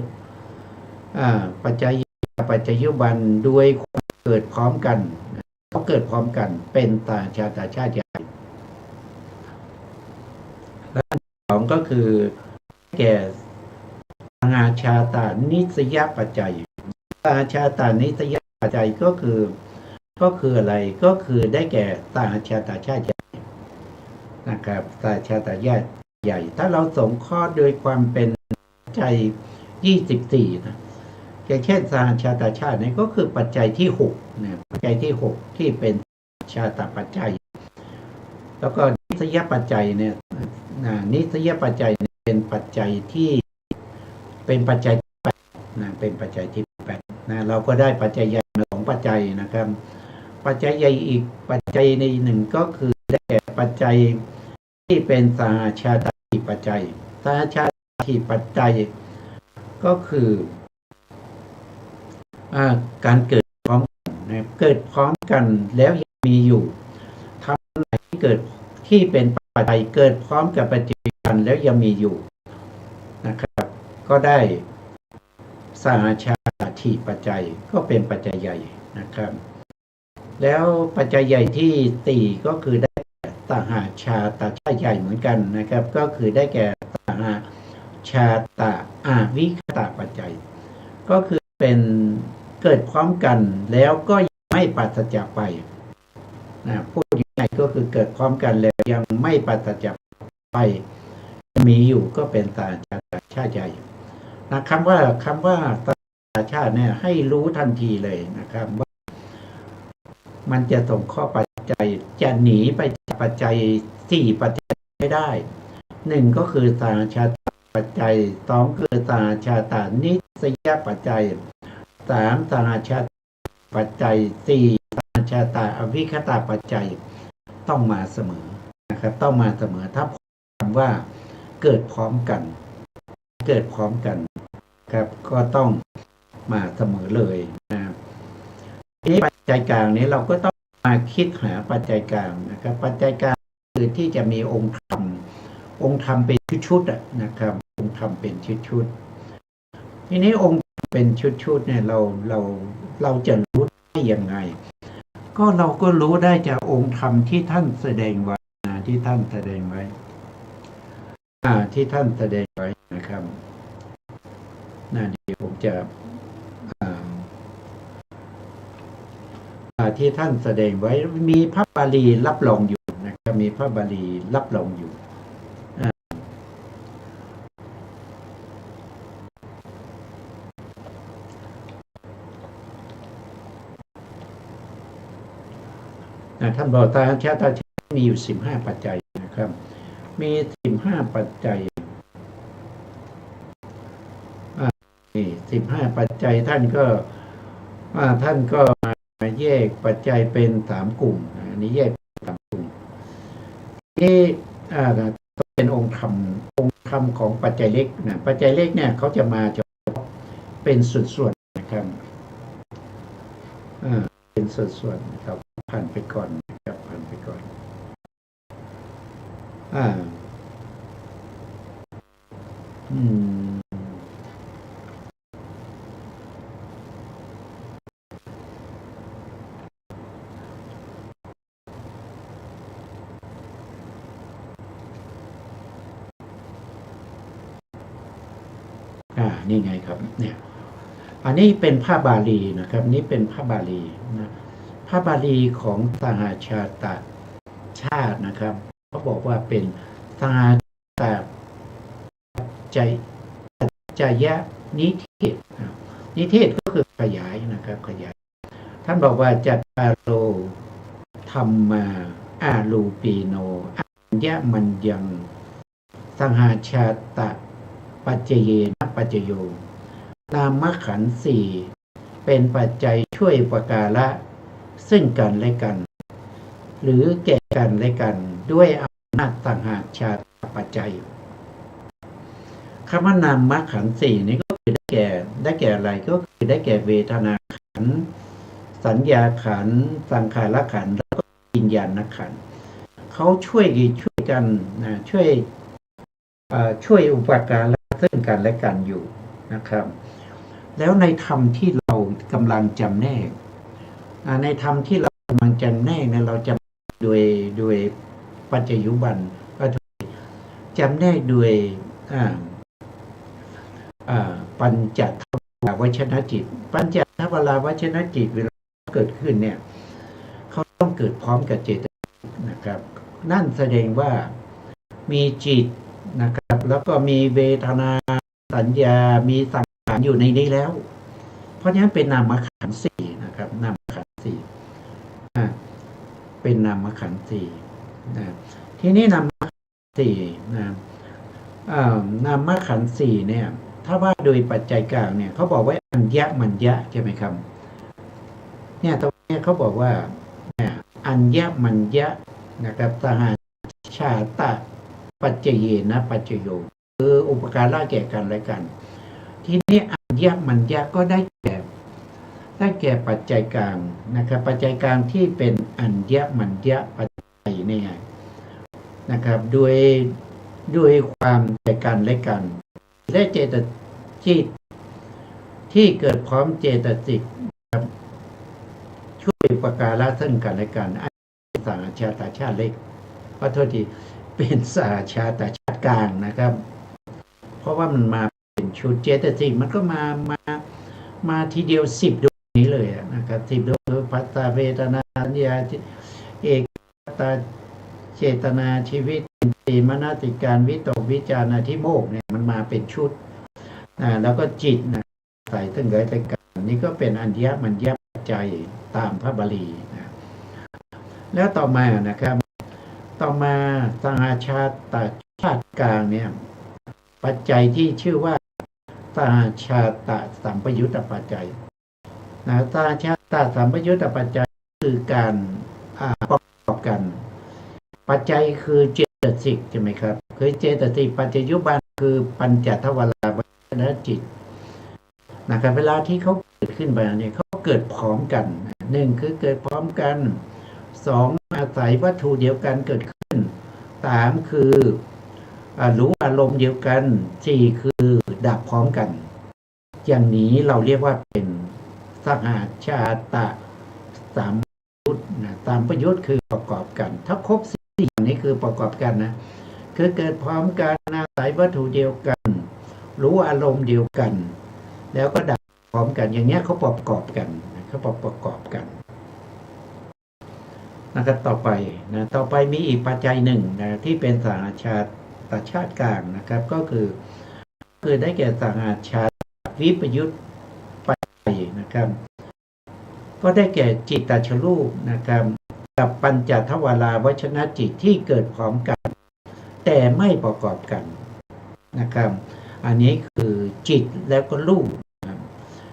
ปัจจัยกับปัจจัยยุบันด้วยเกิดพร้อมกันเขาเกิดพร้อมกันเป็นต่างชาติชาติใหญ่และสองก็คือแก่สหชาตานิสยปัจจัยสหชาตานิสยปัจจัยก็คืออะไรก็คือได้แก่สหชาตชาติใหญ่นะครับสหชาตชาติใหญ่ถ้าเราสงเคราะห์โดยความเป็นปัจจัย24นะอย่างเช่นสหชาตชาตินี่ก็คือปัจจัยที่6นะปัจจัยที่6ที่เป็นชาตปัจจัยแล้วก็นิสยปัจจัยเนี่ยนิสยปัจจัยเป็นปัจจัยที่เป็นปัจจัยนะเป็นปัจจัยที่8นะเราก็ได้ปัจจัยใหญ่2ปัจจัยนะครับปัจจัยใหญ่อีกปัจจัยในหนึ่งก็คือได้แก่ปัจจัยที่เป็นสหชาตปัจจัยสหชาตปัจจัยก็คือการเกิดพร้อมกันนะเกิดพร้อมกันแล้วยังมีอยู่ทำอะไรที่เกิดที่เป็นปัจจัยเกิดพร้อมกับปัจจัยกันแล้วยังมีอยู่นะครับก็ได้สหชาติปัจจัยก็เป็นปัจจัยใหญ่นะครับแล้วปัจจัยใหญ่ที่4ก็คือได้สหชาตชาติใหญ่เหมือนกันนะครับก็คือได้แก่สหชาตวิคตปัจจัยก็คือเป็นเกิดพร้อมกันแล้วก็ยังไม่ปราศจากไปนะพูดง่ายๆก็คือเกิดพร้อมกันแล้วยังไม่ปราศจากไปมีอยู่ก็เป็นสหชาติใหญ่นะคำว่าสหชาติเนี่ยให้รู้ทันทีเลยนะครับว่ามันจะส่งข้อปัจจัยจะหนีไปจากปัจจัย4ปัจจัยไม่ได้1ก็คือสหชาตปัจจัย2คือสหชาตานิสยปัจจัย3สหชาตปัจจัย4สหชาตาอวิคตปัจจัยต้องมาเสมอนะครับต้องมาเสมอถ้าคำว่าเกิดพร้อมกันครับก็ต้องมาเสมอเลยนะทีนี้ปัจจัยกลางนี้เราก็ต้องมาคิดหาปัจจัยกลางนะครับปัจจัยกลางคือที่จะมีองค์ธรรมเป็นชุดๆนะครับองค์ธรรมเป็นชุดๆทีนี้องค์เป็นชุดๆเนี่ยเราจะรู้ได้ยังไงก็เราก็รู้ได้จากองค์ธรรมที่ท่านแสดงไว้ที่ท่านแสดงไว้นะครับเดี๋ยวผมจะที่ท่านแสดงไว้มีพระบาลีรับรองอยู่นะครับมีพระบาลีรับรองอยู่ท่านบอกสหชาตมีอยู่15ปัจจัยนะครับมี15ปัจจัย15ปัจจัยท่านก็มาแยกปัจจัยเป็น3กลุ่มอันนี้แยก3กลุ่มที่เป็นองค์ธรรมของปัจจัยเล็กนะปัจจัยเล็กเนี่ยเขาจะมาเป็นส่วนๆนะครับเป็นส่วนๆครับผ่านไปก่อนนะครับผ่านไปก่อนนี่ไงครับเนี่ยอันนี้เป็นพระบาลีนะครับนี่เป็นพระบาลีนะพระบาลีของสหชาตชาตินะครับเขาบอกว่าเป็นสหชาตจยนิเทศนิเทศก็คือขยายนะครับขยายท่านบอกว่าจัตตาโรธรรมาอาลูปีโนอัญญมัญยังสหชาตปัจเจเยนะปัจจโยนามขันธ์4เป็นปัจจัยช่วยอุปการะซึ่งกันและกันหรือแก่กันและกันด้วยอำนาจต่างหากชาตปัจจัยคำว่านามขันธ์4นี้ก็คือได้แก่อะไรก็คือได้แก่เวทนาขันธ์สัญญาขันธ์สังขารขันธ์แล้วก็วิญญาณขันธ์เขาช่วยกันนะช่วยอุปการะซึ่งกันและกันอยู่นะครับ แล้วในธรรมที่เรากำลังจำแนกในธรรมที่เรากำลังจำแนกเนี่ยเราจะโดยปัจจยุบันก็จำแนกโดยปัญจทวารวชนจิตปัญจทวารวชนจิตเวลาเกิดขึ้นเนี่ยเขาต้องเกิดพร้อมกับเจตสิกนะครับนั่นแสดงว่ามีจิตนะครับแล้วก็มีเวทนาสัญญามีสังขารอยู่ในนี้แล้วเพราะฉะนั้นเป็นนามขันธ์สี่นะครับนามขันธ์สี่เป็นนามขันธ์สี่นะทีนี้นามขันธ์สี่นะนามขันธ์สี่เนี่ยถ้าว่าโดยปัจจัยกลางเนี่ยเขาบอกว่าอัญญมัญญะใช่ไหมครับเนี่ยตรงนี้เขาบอกว่าอัญญมัญญะนะครับสหชาตะปัจเจเยนะปัจจโยคืออุปการะแก่กันและกัน ทีนี้อัญญมัญญะก็ได้แก่ปัจจัยกลางนะครับปัจจัยกลางที่เป็นอัญญมัญญะปัจจัยนี่ไงนะครับด้วยความแก่กันและกันและเจตจิตที่เกิดพร้อมเจตสิกครับช่วยอุปการะซึ่งกันและกันสหชาตชาติเล็กขอโทษทีเป็นสหชาตชาติกลางนะครับเพราะว่ามันมาเป็นชุดเจตสิกมันก็มาทีเดียว10 ดวงนี้เลยนะครับ10 ดวงคือภัตตาเวทนาสัญญาเอกตาเจตนาชีวิตสีมนสิการวิตกวิจารณ์ทิโมกเนี่ยมันมาเป็นชุดแล้วก็จิตนะใส่ตั้งแต่กันนี่ก็เป็นอัญญมัญญปัจจัยตามพระบาลีนะแล้วต่อมานะครับต่อมาสหชาตชาติกลางเนี่ยปัจจัยที่ชื่อว่าสหชาตสัมปยุตตปัจจัยนะสหชาตสัมปยุตตปัจจัยคือการประกอบกันปัจจัยคือเจตสิกใช่ไหมครับคือเจตสิกปัจจยุบันคือปัญจทวารวชนจิตนะครับเวลาที่เขาเกิดขึ้นมาเนี่ยเขาเกิดพร้อมกัน1คือเกิดพร้อมกัน2อาศัยวัตถุเดียวกันเกิดขึ้น3คือรู้อารมณ์เดียวกัน4คือดับพร้อมกันอย่างนี้เราเรียกว่าเป็นสหชาตสัมปยุตนะสัมปยุตคือประกอบกันถ้าครบ4อย่างนี้คือประกอบกันนะคือเกิดพร้อมกันอาศัยวัตถุเดียวกันรู้อารมณ์เดียวกันแล้วก็ดับพร้อมกันอย่างนี้เขาประกอบกันเขาประกอบกันนะครับต่อไปมีอีกปัจจัยหนึ่งนะที่เป็นสหชาตชาติกลางนะครับก็คือได้แก่สหชาตวิปยุตปัจจัยนะครับก็ได้แก่จิตตชรูปนะครับกับปัญจทวารวชนจิตที่เกิดพร้อมกันแต่ไม่ประกอบกันนะครับอันนี้คือจิตแล้วก็รูป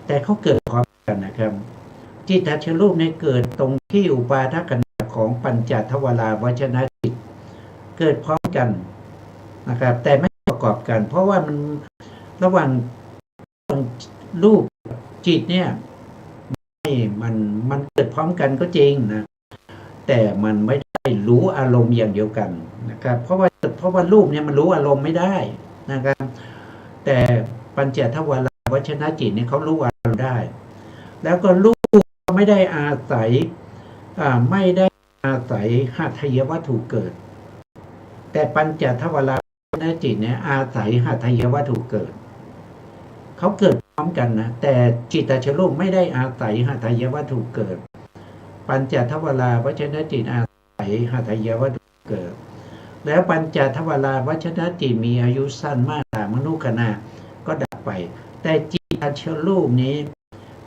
แต่เขาเกิดพร้อมกันนะครับจิตตชรูปในเกิดตรงที่อุปาทขณะของปัญจทวารวชนจิตเกิดพร้อมกันนะครับแต่ไม่ประกอบกันเพราะว่ามันระหว่างรูปจิตเนี่ยมันเกิดพร้อมกันก็จริงนะแต่มันไม่ได้รู้อารมณ์อย่างเดียวกันนะครับเพราะว่ารูปเนี่ยมันรู้อารมณ์ไม่ได้นะครับแต่ปัญจทวารวชนจิตเนี่ยเขารู้อารมณ์ได้แล้วก็รูปไม่ได้อาศัยหทัยวัตถุเกิดแต่ปัญจทวารวชนจิตเนี่ยอาศัยหทัยวัตถุเกิดเขาเกิดพร้อมกันนะแต่จิตตชรูปไม่ได้อาศัยหทัยวัตถุเกิดปัญจทวารวชนจิตอาศัยหทัยวัตถุเกิดแล้วปัญจทวารวชนจิตมีอายุสั้นมากมนุขณะก็ดับไปแต่จิตตชรูปนี้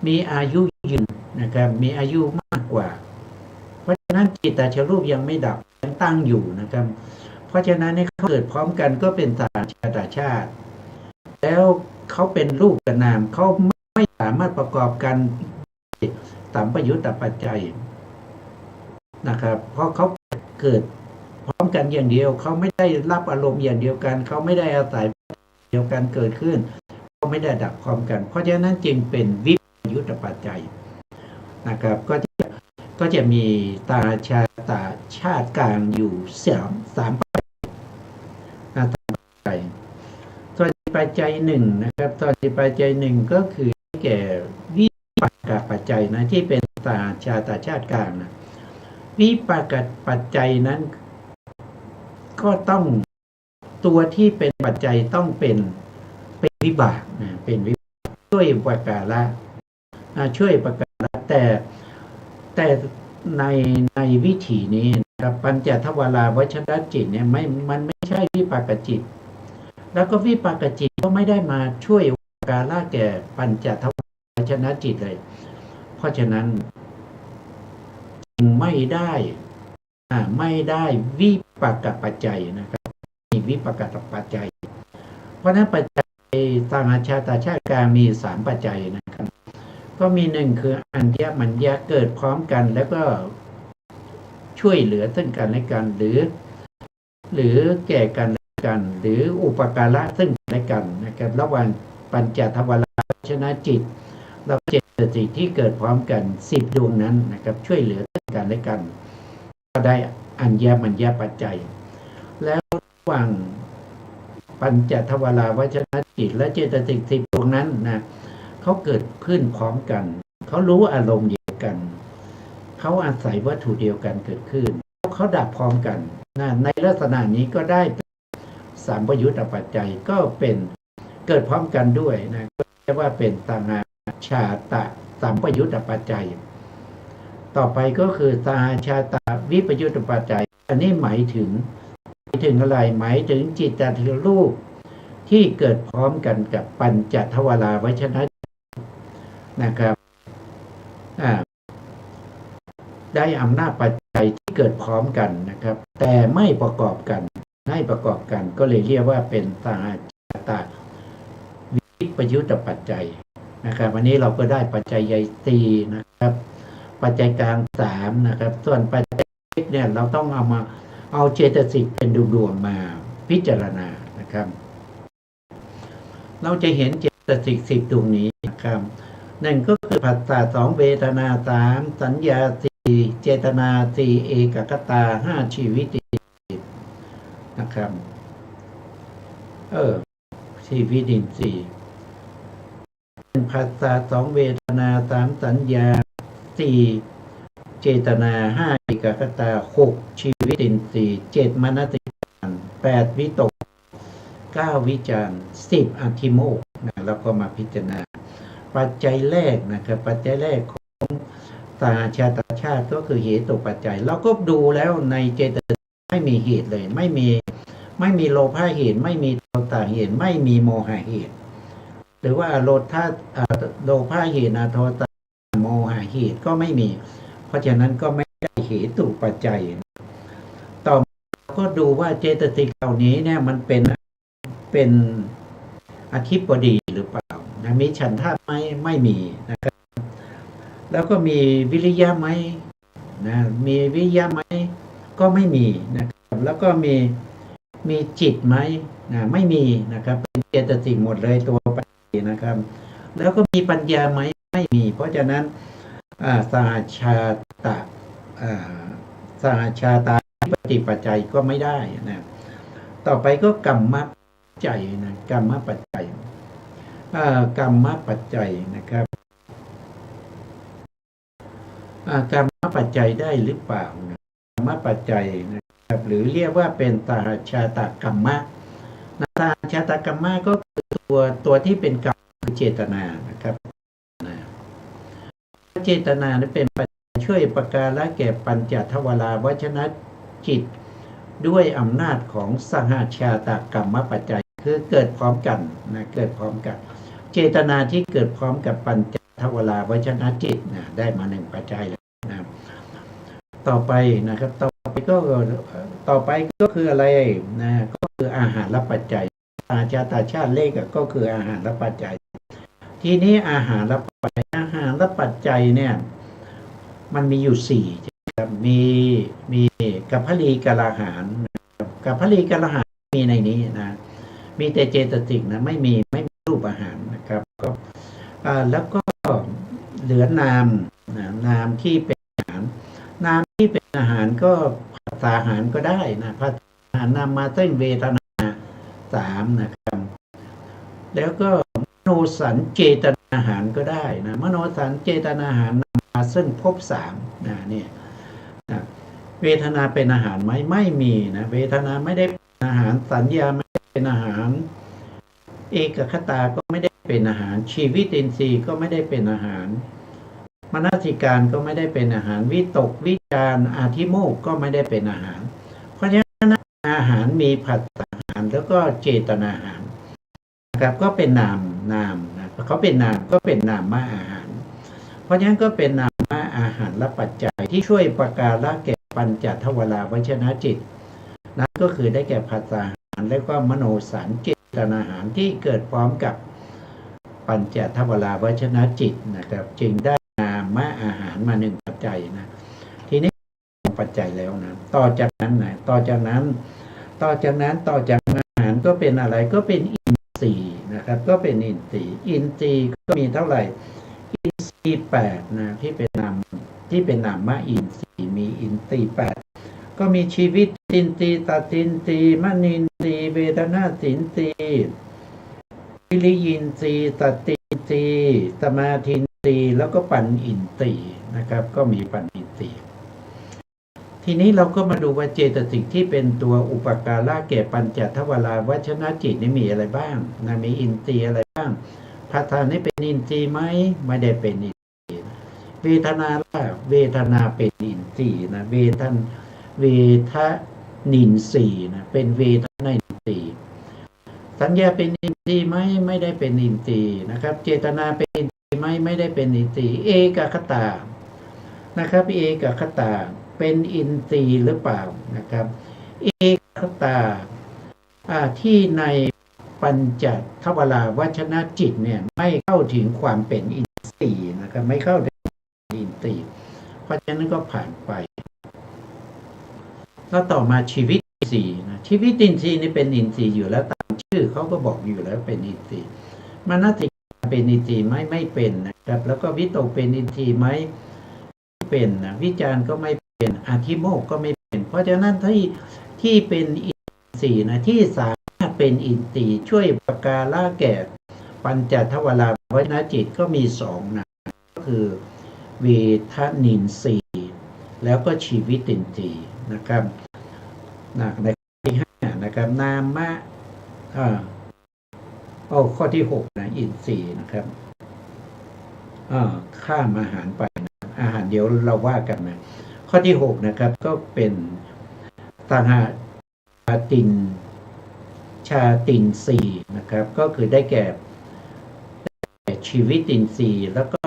มีอายุยืนนะครับมีอายุมากกว่าเพราะฉะนั้นจิตตชรูปยังไม่ดับยังตั้งอยู่นะครับเพราะฉะนั้นเขาเกิดพร้อมกันก็เป็นสหชาตชาติแล้วเขาเป็นรูปกับนามเขาไม่สามารถประกอบกันสัมปยุตตปัจจัยนะครับเพราะเขาเกิดพร้อมกันอย่างเดียวเขาไม่ได้รับอารมณ์อย่างเดียวกันเขาไม่ได้อาศัยเดียวกันเกิดขึ้นเขาไม่ได้ดับพร้อมกันเพราะฉะนั้นจึงเป็นวิปยุตตปัจจัยนะครับก็จะมีตาชาตชาติกลางอยู่3ปัจจัยส่วนปัจจัย1นะครับส่วนปัจจัย1ก็คือ แก่วิปากปัจจัยนะที่เป็นตาชาตาชาติกลางนะวิปากปัจจัยนั้นก็ต้องตัวที่เป็นปัจจัยต้องเป็นวิบากนะเป็นวิบากช่วยอุปการะช่วยอุปการะแต่ในวิถีนี้นะครับปัญจทวาราวัชรจิตเนี่ยมันไม่ใช่วิปากจิตแล้วก็วิปากจิตก็ไม่ได้มาช่วยอุปการะแก่ปัญจทวาราวัชรจิตเลยเพราะฉะนั้นจึงไม่ได้วิปากปัจจัยนะครับมีวิปากปัจจัยเพราะนั้นปัจจัยต่างชาติชาติกลางมี3ปัจจัยนะครับก็มี1คืออัญญมัญญะเกิดพร้อมกันแล้วก็ช่วยเหลือซึ่งกันและกันหรือแก่กันและกันหรืออุปการะซึ่งกันและกันนะครับระหว่างปัญจทวาราวัชรจิตเราเจตสิกที่เกิดพร้อมกัน10ดวงนั้นนะครับช่วยเหลือซึ่งกันและกันก็ได้อัญญมัญญปัจจัยแล้วระหว่างปัญจทวาราวัชรจิตและเจตสิก10ดวงนั้นนะเขาเกิดขึ้นพร้อมกันเขารู้อารมณ์เดียวกันเขาอาศัยวัตถุเดียวกันเกิดขึ้นเขาดับพร้อมกันนะในลักษณะนี้ก็ได้สัมปยุตตปัจจัยก็เป็นเกิดพร้อมกันด้วยนะก็เรียกว่าเป็นต่างชาตะสัมปยุตตปัจจัยต่อไปก็คือต่างชาตะวิปยุตตปัจจัยอันนี้หมายถึงอะไรหมายถึงจิตตรูปที่เกิดพร้อมกันกับปัญจทวาราวัชรนะครับได้อำนาจปัจจัยที่เกิดพร้อมกันนะครับแต่ไม่ประกอบกันก็เลยเรียกว่าเป็นสหชาตวิปยุตตปัจจัยนะครับวันนี้เราก็ได้ปัจจัยใหญ่4นะครับปัจจัยกลาง3นะครับส่วนปัจจัยเล็กเนี่ยเราต้องเอาเจตสิกเป็นดวงมาพิจารณานะครับเราจะเห็นเจตสิก10ดวงนี้นะครับ1ก็คือผัสสะ2เวทนา3สัญญา4เจตนา4เอกคตา5ชีวิตนะครับชีวิต4ผัสสะ2เวทนา3สัญญา4เจตนา5เอกคตา6ชีวิต4 7มนสิการ8วิตก9วิจาร10อธิโมกข์นะแล้วก็มาพิจารณาปัจจัยแรกนะครับปัจจัยแรกของสหชาตชาติก็คือเหตุปัจจัยเราก็ดูแล้วในเจตสิกไม่มีเหตุเลยไม่มีโลภะเหตุไม่มีโทสะเหตุไม่มีโมหะเหตุหรือว่าโลภะเหตุโทสะโมหะเหตุก็ไม่มีเพราะฉะนั้นก็ไม่ได้เหตุปัจจัยต่อมาก็ดูว่าเจตสิกเหล่านี้เนี่ยมันเป็นอธิปดีหรือเปล่านะมีฉันทะไหมไม่มีนะครับแล้วก็มีวิริยะไหมนะมีวิริยะไหมก็ไม่มีนะครับแล้วก็มีจิตไหมนะไม่มีนะครับเป็นเจตสิกหมดเลยตัวปัจจัยนะครับแล้วก็มีปัญญาไหมไม่มีเพราะฉะนั้นสหชาตาปฏิปัจจัยก็ไม่ได้นะต่อไปก็กรรมปัจจัยนะกรรมปัจจัยกรรมปัจจัยนะครับกรรมปัจจัยได้หรือเปล่านะกรรมปัจจัยนะครับหรือเรียกว่าเป็นสหชาตกรรมะสหชาตกรรมะก็คือตัวที่เป็นกรรมคือเจตนานะครับเจตนาเป็นปัจจัยช่วยอุปการะแก่ปัญจทวาราวัชรจิตด้วยอำนาจของสหชาตกรรมปัจจัยคือเกิดพร้อมกันนะเกิดพร้อมกันเจตนาที่เกิดพร้อมกับปัญจทวาราวัชรจิตนะได้มา1ปัจจัยแล้วนะต่อไปนะครับต่อไปก็คืออะไรนะก็คืออาหารและปัจจัยชาตชาติเลขก็คืออาหารและปัจจัยทีนี้อาหารและปัจจัยเนี่ยมันมีอยู่4ครับมีกัพพลีกลาหารกัพพลีกลาหารมีในนี้นะมีแต่เจตสิกนะไม่มีรูปอาหารนะครับก็แล้วก็เหลือนามที่เป็นอาหารนามที่เป็นอาหารก็ภาษาอาหารก็ได้นะภาษาอาหารนำมาซึ่งเวทนา3นะครับแล้วก็มโนสัญเจตนา อาหารก็ได้นะมโนสัญเจตนาอาหารนำมาซึ่งภพสามนะเนี่ยนะเวทนาเป็นอาหารไหมไม่มีนะเวทนาไม่ได้เป็นอาหารสัญญาไม่ได้เป็นอาหารเอกคตาก็ไม่ได้เป็นอาหารชีวิตินทรีย์ก็ไม่ได้เป็นอาหารมนสิการก็ไม่ได้เป็นอาหารวิตกวิจารอาธิโมกข์ก็ไม่ได้เป็นอาหารเพราะฉะนั้นอาหารมีผัสสะอาหารแล้วก็เจตนาอาหารนะครับก็เป็นนามนะเขาเป็นนามก็เป็นนามมาอาหารเพราะฉะนั้นก็เป็นนามมาอาหารและปัจจัยที่ช่วยประการละแก่ปัญจทวาราวชนะจิตนั่นก็คือได้แก่ผัสสะอาหารและก็มโนสัญเจตนาอาหารที่เกิดพร้อมกับปัญจทวาราวชนะจิตนะครับจึงได้นามมาอาหารมาหนึ่งปัจจัยนะทีนี้ปัจจัยแล้วนะต่อจากนั้นต่อจากอาหารก็เป็นอะไรก็เป็นอินทรีย์นะครับก็เป็นอินทรีย์ก็มีเท่าไหร่อินทรีย์8นะที่เป็นนามมาอินทรีย์มีอินทรีย์8ก็มีชีวิตอินทรีย์ตัดอินทรีย์มนินทรีย์เวทนาสินทรีย์วิริยินทรีย์ตัดอินทรีย์สมาธิอินทรีย์แล้วก็ปัญญินทรีย์นะครับก็มีปัญญินทรีย์ทีนี้เราก็มาดูว่าเจตสิกที่เป็นตัวอุปการะแก่ปัญจทวาราวชนะจิตนี่มีอะไรบ้างนะมีอินทรีย์อะไรบ้างผัสสะนี่เป็นอินทรีย์ไหมไม่ได้เป็นอินทรีย์เวทนาล่ะเวทนาเป็นอินทรีย์นะเวทนินทรีย์นะเป็นเวทนาอินทรีย์สัญญาเป็นอินทรีย์ไหมไม่ได้เป็นอินทรีย์นะครับเจตนาเป็นอินทรีย์ไหมไม่ได้เป็นอินทรีย์เอกคตานะครับเอกคตาเป็นอินทรีย์หรือเปล่านะครับเอกคตาที่ในปัญจทวาราวชนะจิตเนี่ยไม่เข้าถึงความเป็นอินทรีย์นะครับไม่เข้าถึงอินทรีย์เพราะฉะนั้นก็ผ่านไปแล้วต่อมาชีวิตอินทรีย์นะชีวิตอินทรีย์นี่เป็นอินทรีย์อยู่แล้วตามชื่อเขาก็บอกอยู่แล้วเป็นอินทรีย์มนสิการเป็นอินทรีย์ไหมไม่เป็นนะครับแล้วก็วิตกเป็นอินทรีย์ไหมเป็นนะวิจารก็ไม่เป็นอาธิโมกข์ก็ไม่เป็นเพราะฉะนั้นที่เป็นอินทรีย์นะที่สามารถเป็นอินทรีย์ช่วยประการละแก่ปัญจทวาราวชนะจิตก็มี2นะก็คือเวทนินทรีย์แล้วก็ชีวิตินทรีย์นะครับในข้อที่5นะครับนามะข้อที่6นะอินทรีย์นะครับข้ามอาหารไปนะอาหารเดี๋ยวเราว่ากันนะข้อที่6นะครับก็เป็นตาหาชาตินทรีย์นะครับก็คือได้แก่ชีวิตินทรีย์แล้วก็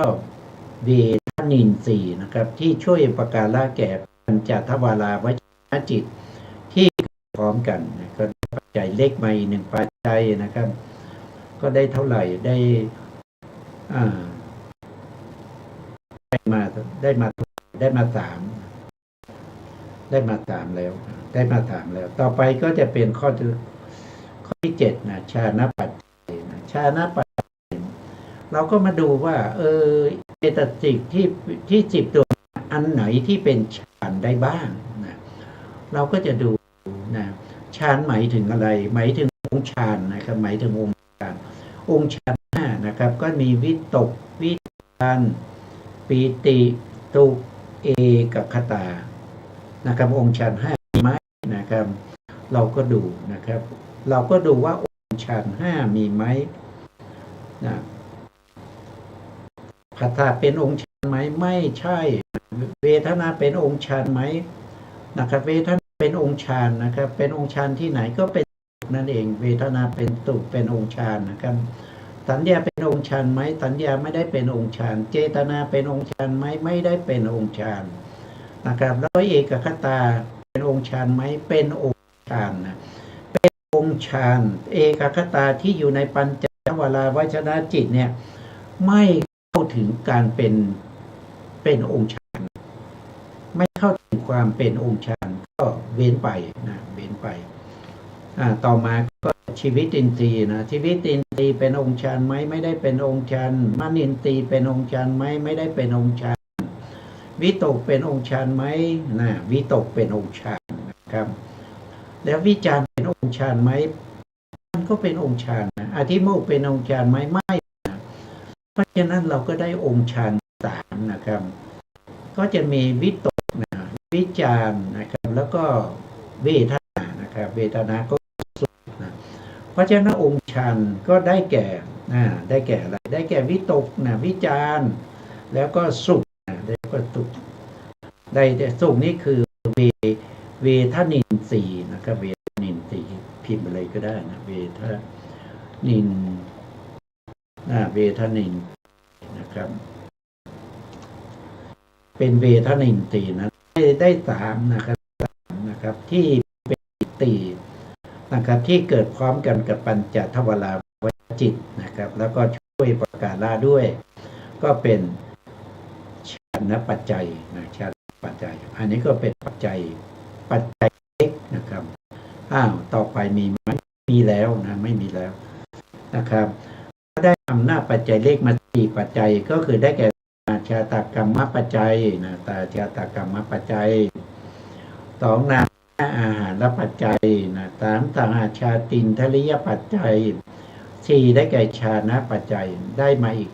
เวทนินทรีย์นะครับที่ช่วยประการละแก่ปัญจทวาราวชนะจิตที่พร้อมกันนะก็ปัจจัยเล็กมาอีก1ปัจจัยนะครับก็ได้เท่าไหร่ได้มา3ได้มา3แล้วต่อไปก็จะเป็นข้อที่7นะชานะปัจจัยนะชานะปัจจัยเราก็มาดูว่าเจตสิกที่10ตัวอันไหนที่เป็นฌานได้บ้างนะเราก็จะดูนะฌานหมายถึงอะไรหมายถึงองค์ฌานนะครับหมายถึงองค์ฌาน5นะครับก็มีวิตกวิจารปีติสุขเอกคตานะครับองค์ฌาน5ไหมนะครับเราก็ดูนะครับเราก็ดูว่าองค์ฌาน5มีไหมนะผัสสะเป็นองค์ฌานไหมไม่ใช่เวทนาเป็นองค์ฌานไหมนะครับเวทนาเป็นองค์ฌานนะครับเป็นองค์ฌานที่ไหนก็เป็นนั่นเองเวทนาเป็นสุขเป็นองค์ฌานนะครับสัญญาเป็นองค์ฌานไหมสัญญาไม่ได้เป็นองค์ฌานเจตนาเป็นองค์ฌานไหมไม่ได้เป็นองค์ฌานนะครับแล้วเอกคตาเป็นองค์ฌานไหมเป็นองค์ฌานนะเป็นองค์ฌานเอกคตาที่อยู่ในปัญจทวาราวชนะจิตเนี่ยไม่เข้าถึงการเป็นองค์ฌานไม่เข้าถึงความเป็นองค์ฌานก็เว้นไปนะเว้นไปต่อมาก็ชีวิตินทรีย์นะชีวิตินทรีย์เป็นองค์ฌานไหมไม่ได้เป็นองค์ฌานมนินทรีย์เป็นองค์ฌานไหมไม่ได้เป็นองค์ฌานวิตกเป็นองค์ฌานไหมนะวิตกเป็นองค์ฌานนะครับแล้ววิจารเป็นองค์ฌานไหมมันก็เป็นองค์ฌานนะอธิโมกข์เป็นองค์ฌานไหมไม่นะ เพราะฉะนั้นเราก็ได้องค์ฌานสามนะครับก็จะมีวิตกนะวิจารนะครับแล้วก็เวทนานะครับเวทนาก็สุขนะเพราะฉะนั้นองค์ฌานก็ได้แก่ได้แก่อะไรได้แก่วิตกนะวิจารแล้วก็สุขนะแล้วก็สุขได้แต่สุขนี่คือเวทนินทรีย์นะครับเวทนินทรีย์พิมพ์อะไรก็ได้นะเวทนินเวทนินนะครับเป็นเวทนินทรีย์นะได้สามนะครับที่เป็นตีนะครับที่เกิดพร้อมกันกับปัญจทวาราวจิตนะครับแล้วก็ช่วยประกาศละด้วยก็เป็นฌานปัจจัยนะฌานปัจจัยอันนี้ก็เป็นปัจจัยเล็กนะครับต่อไปมีไหมมีแล้วนะไม่มีแล้วนะครับได้อำนาจปัจจัยเลขมา4ปัจจัยก็คือได้แก่ชาตกรรมปัจจัยนะตาชาตกรรมปัจจัย2นาอาหารปัจจัยนะ3สหชาตินทริยปัจจัย4ได้แก่ชานะปัจจัยได้มาอีก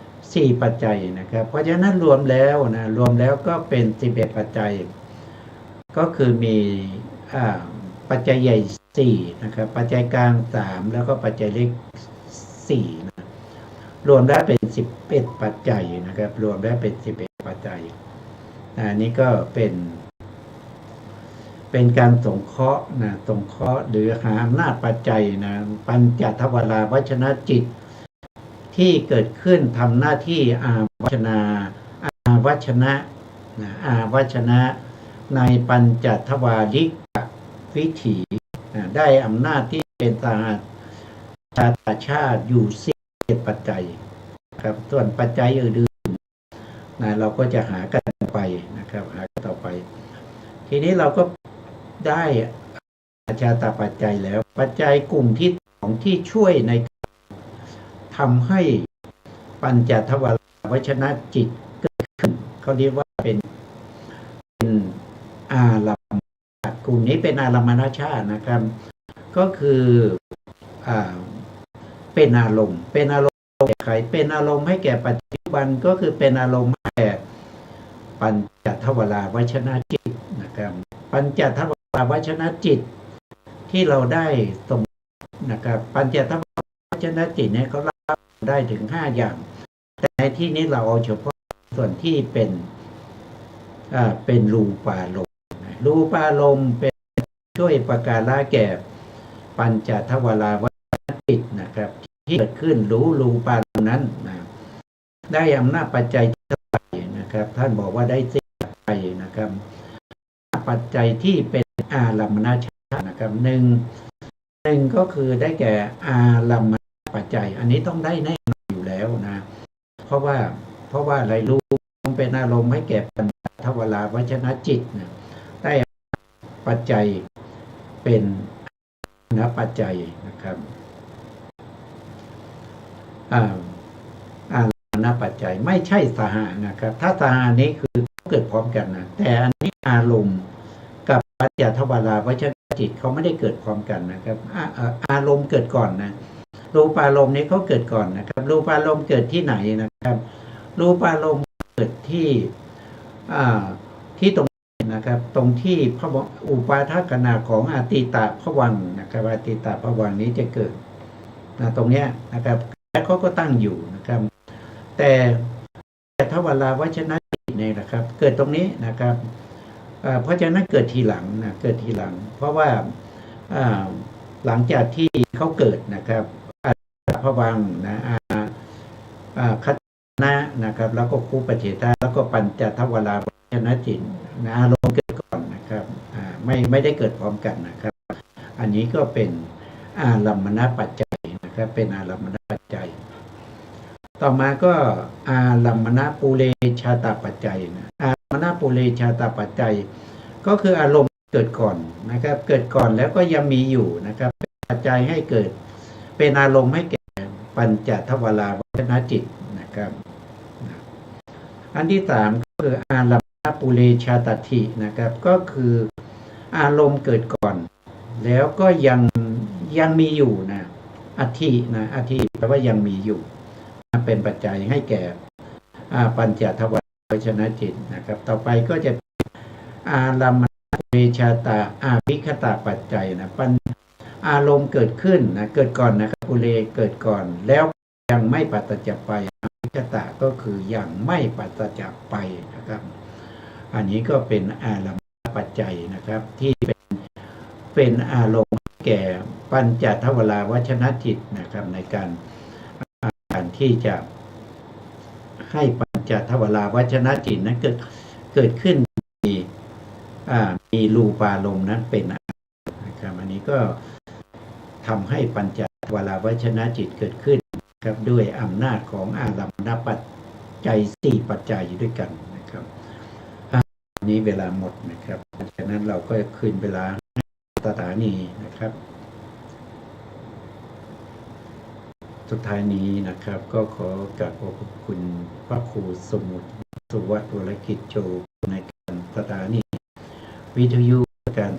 4ปัจจัยนะครับเพราะฉะนั้นรวมแล้วก็เป็น11ปัจจัยก็คือมีปัจจัยใหญ่4นะครับปัจจัยกลาง3แล้วก็ปัจจัยเล็ก4นะรวมได้เป็น11ปัจจัยนะครับรวมได้เป็น11ปัจจัยอันนี้ก็เป็นการสงเคราะห์หรือหาอำนาจปัจจัยนะปัญจทวาราวชนะจิตที่เกิดขึ้นทำหน้าที่อาวัชนะในปัญจทวาริกวิถีได้อำนาจที่เป็นสหชาติอยู่10ปัจจัยครับส่วนปัจจัยอื่นๆนะเราก็จะหากันไปนะครับหากันต่อไปทีนี้เราก็ได้ชาตปัจจัยแล้วปัจจัยกลุ่มที่2ที่ช่วยในทำให้ปัญจทวารวชนะจิตเกิดขึ้นเขาเรียกว่าเป็นอารมณ์กลุ่มนี้เป็นอารมณชาตินะครับก็คือเป็นอารมณ์แก่ใครเป็นอารมณ์ให้แก่ปัจจุบันก็คือเป็นอารมณ์แก่ปัญจทวารวชนะจิตนะครับปัญจทวารวชนะจิตที่เราได้สมนะครับปัญจทวารวชนะจิตเนี่ยเขารับได้ถึง5อย่างแต่ในที่นี้เราเอาเฉพาะส่วนที่เป็นรูปารมณ์เป็นช่วยประกาศละแก่ปัญจทวารวชนะจิตนะครับที่เกิดขึ้นรูปารมณ์นั้นนะได้อำนาจปัจจัยเท่าไหร่นะครับท่านบอกว่าได้10ปัจจัยนะครับปัจจัยที่เป็นอารมณชาตินะครับหนึ่งก็คือได้แก่อารมณปัจจัยอันนี้ต้องได้แน่นอนอยู่แล้วนะเพราะว่าอะไรรูปเป็นอารมณ์ให้แก่ปัญจทวารวชนะจิตนะได้ปัจจัยเป็นปัจจัยนะครับอารมณปัจจัยไม่ใช่สหะนะครับถ้าสหะนี้คือเกิดพร้อมกันนะแต่อันนี้อารมณ์กับปัญจทวารวชนะจิตเขาไม่ได้เกิดพร้อมกันนะครับอารมณ์เกิดก่อนนะรูปารมณ์นี้เขาเกิดก่อนนะครับรูปารมณ์เกิดที่ไหนนะครับรูปารมณ์เกิดที่ตรงนะครับตรงที่พระอุปาทขณะของอติตะภวังค์นะครับอติตะภวังค์นี้จะเกิดตรงเนี้ยนะครับแล้วเขาก็ตั้งอยู่นะครับแต่ทวารวชนะจิตเนี่ยนะครับเกิดตรงนี้นะครับเพราะฉะนั้นเกิดทีหลังเกิดทีหลังเพราะว่าหลังจากที่เขาเกิดนะครับภวังค์คัตนะนะครับแล้วก็คูปเฉทะแล้วก็ปัญจทวารวชนะจิตอารมณ์เกิดก่อนนะครับไม่ได้เกิดพร้อมกันนะครับอันนี้ก็เป็นอารมณปัจจัยนะครับเป็นอารมณปัจจัยต่อมาก็อารมณปุเรชาตปัจจัยอารมณปุเรชาตปัจจัยก็คืออารมณ์เกิดก่อนนะครับเกิดก่อนแล้วก็ยังมีอยู่นะครับเป็นปัจจัยให้เกิดเป็นอารมณ์ให้แก่ปัญจทวารวชนะจิตนะครับอันที่3ก็คืออารมณปุเรชาตถินะครับก็คืออารมณ์เกิดก่อนแล้วก็ยังมีอยู่นะอธิแปลว่ายังมีอยู่ เป็นปัจจัยให้แก่ปัญจทวารวชนะจิตนะครับ ต่อไปก็จะอารามณเวชาตาอาภิคตาปัจจัยนะอารมณ์เกิดขึ้นนะเกิดก่อนนะครับปุเรเกิดก่อนแล้วยังไม่ปัตจักไปอาภิคตาก็คือยังไม่ปัตจักไปนะครับ อันนี้ก็เป็นอารามณปัจจัยนะครับที่เป็นอารมณ์แก่ปัญจทวารวชนะจิตนะครับในการที่จะให้ปัญจทวารวชนะจิตนั้นเกิดขึ้นมีรูปารมณ์นั้นเป็นนะครับอันนี้ก็ทำให้ปัญจทวารวชนะจิตเกิดขึ้นครับด้วยอำนาจของอารามณปัจจัย4ปัจจัยด้วยกันนะครับนี้เวลาหมดนะครับฉะนั้นเราก็คืนเวลาสถานีนะครับสุดท้ายนี้นะครับก็ขอกราบขอบคุณพระครูสมุทรสุวัฒน์วรกิจโจในการสถานีวิทยุการ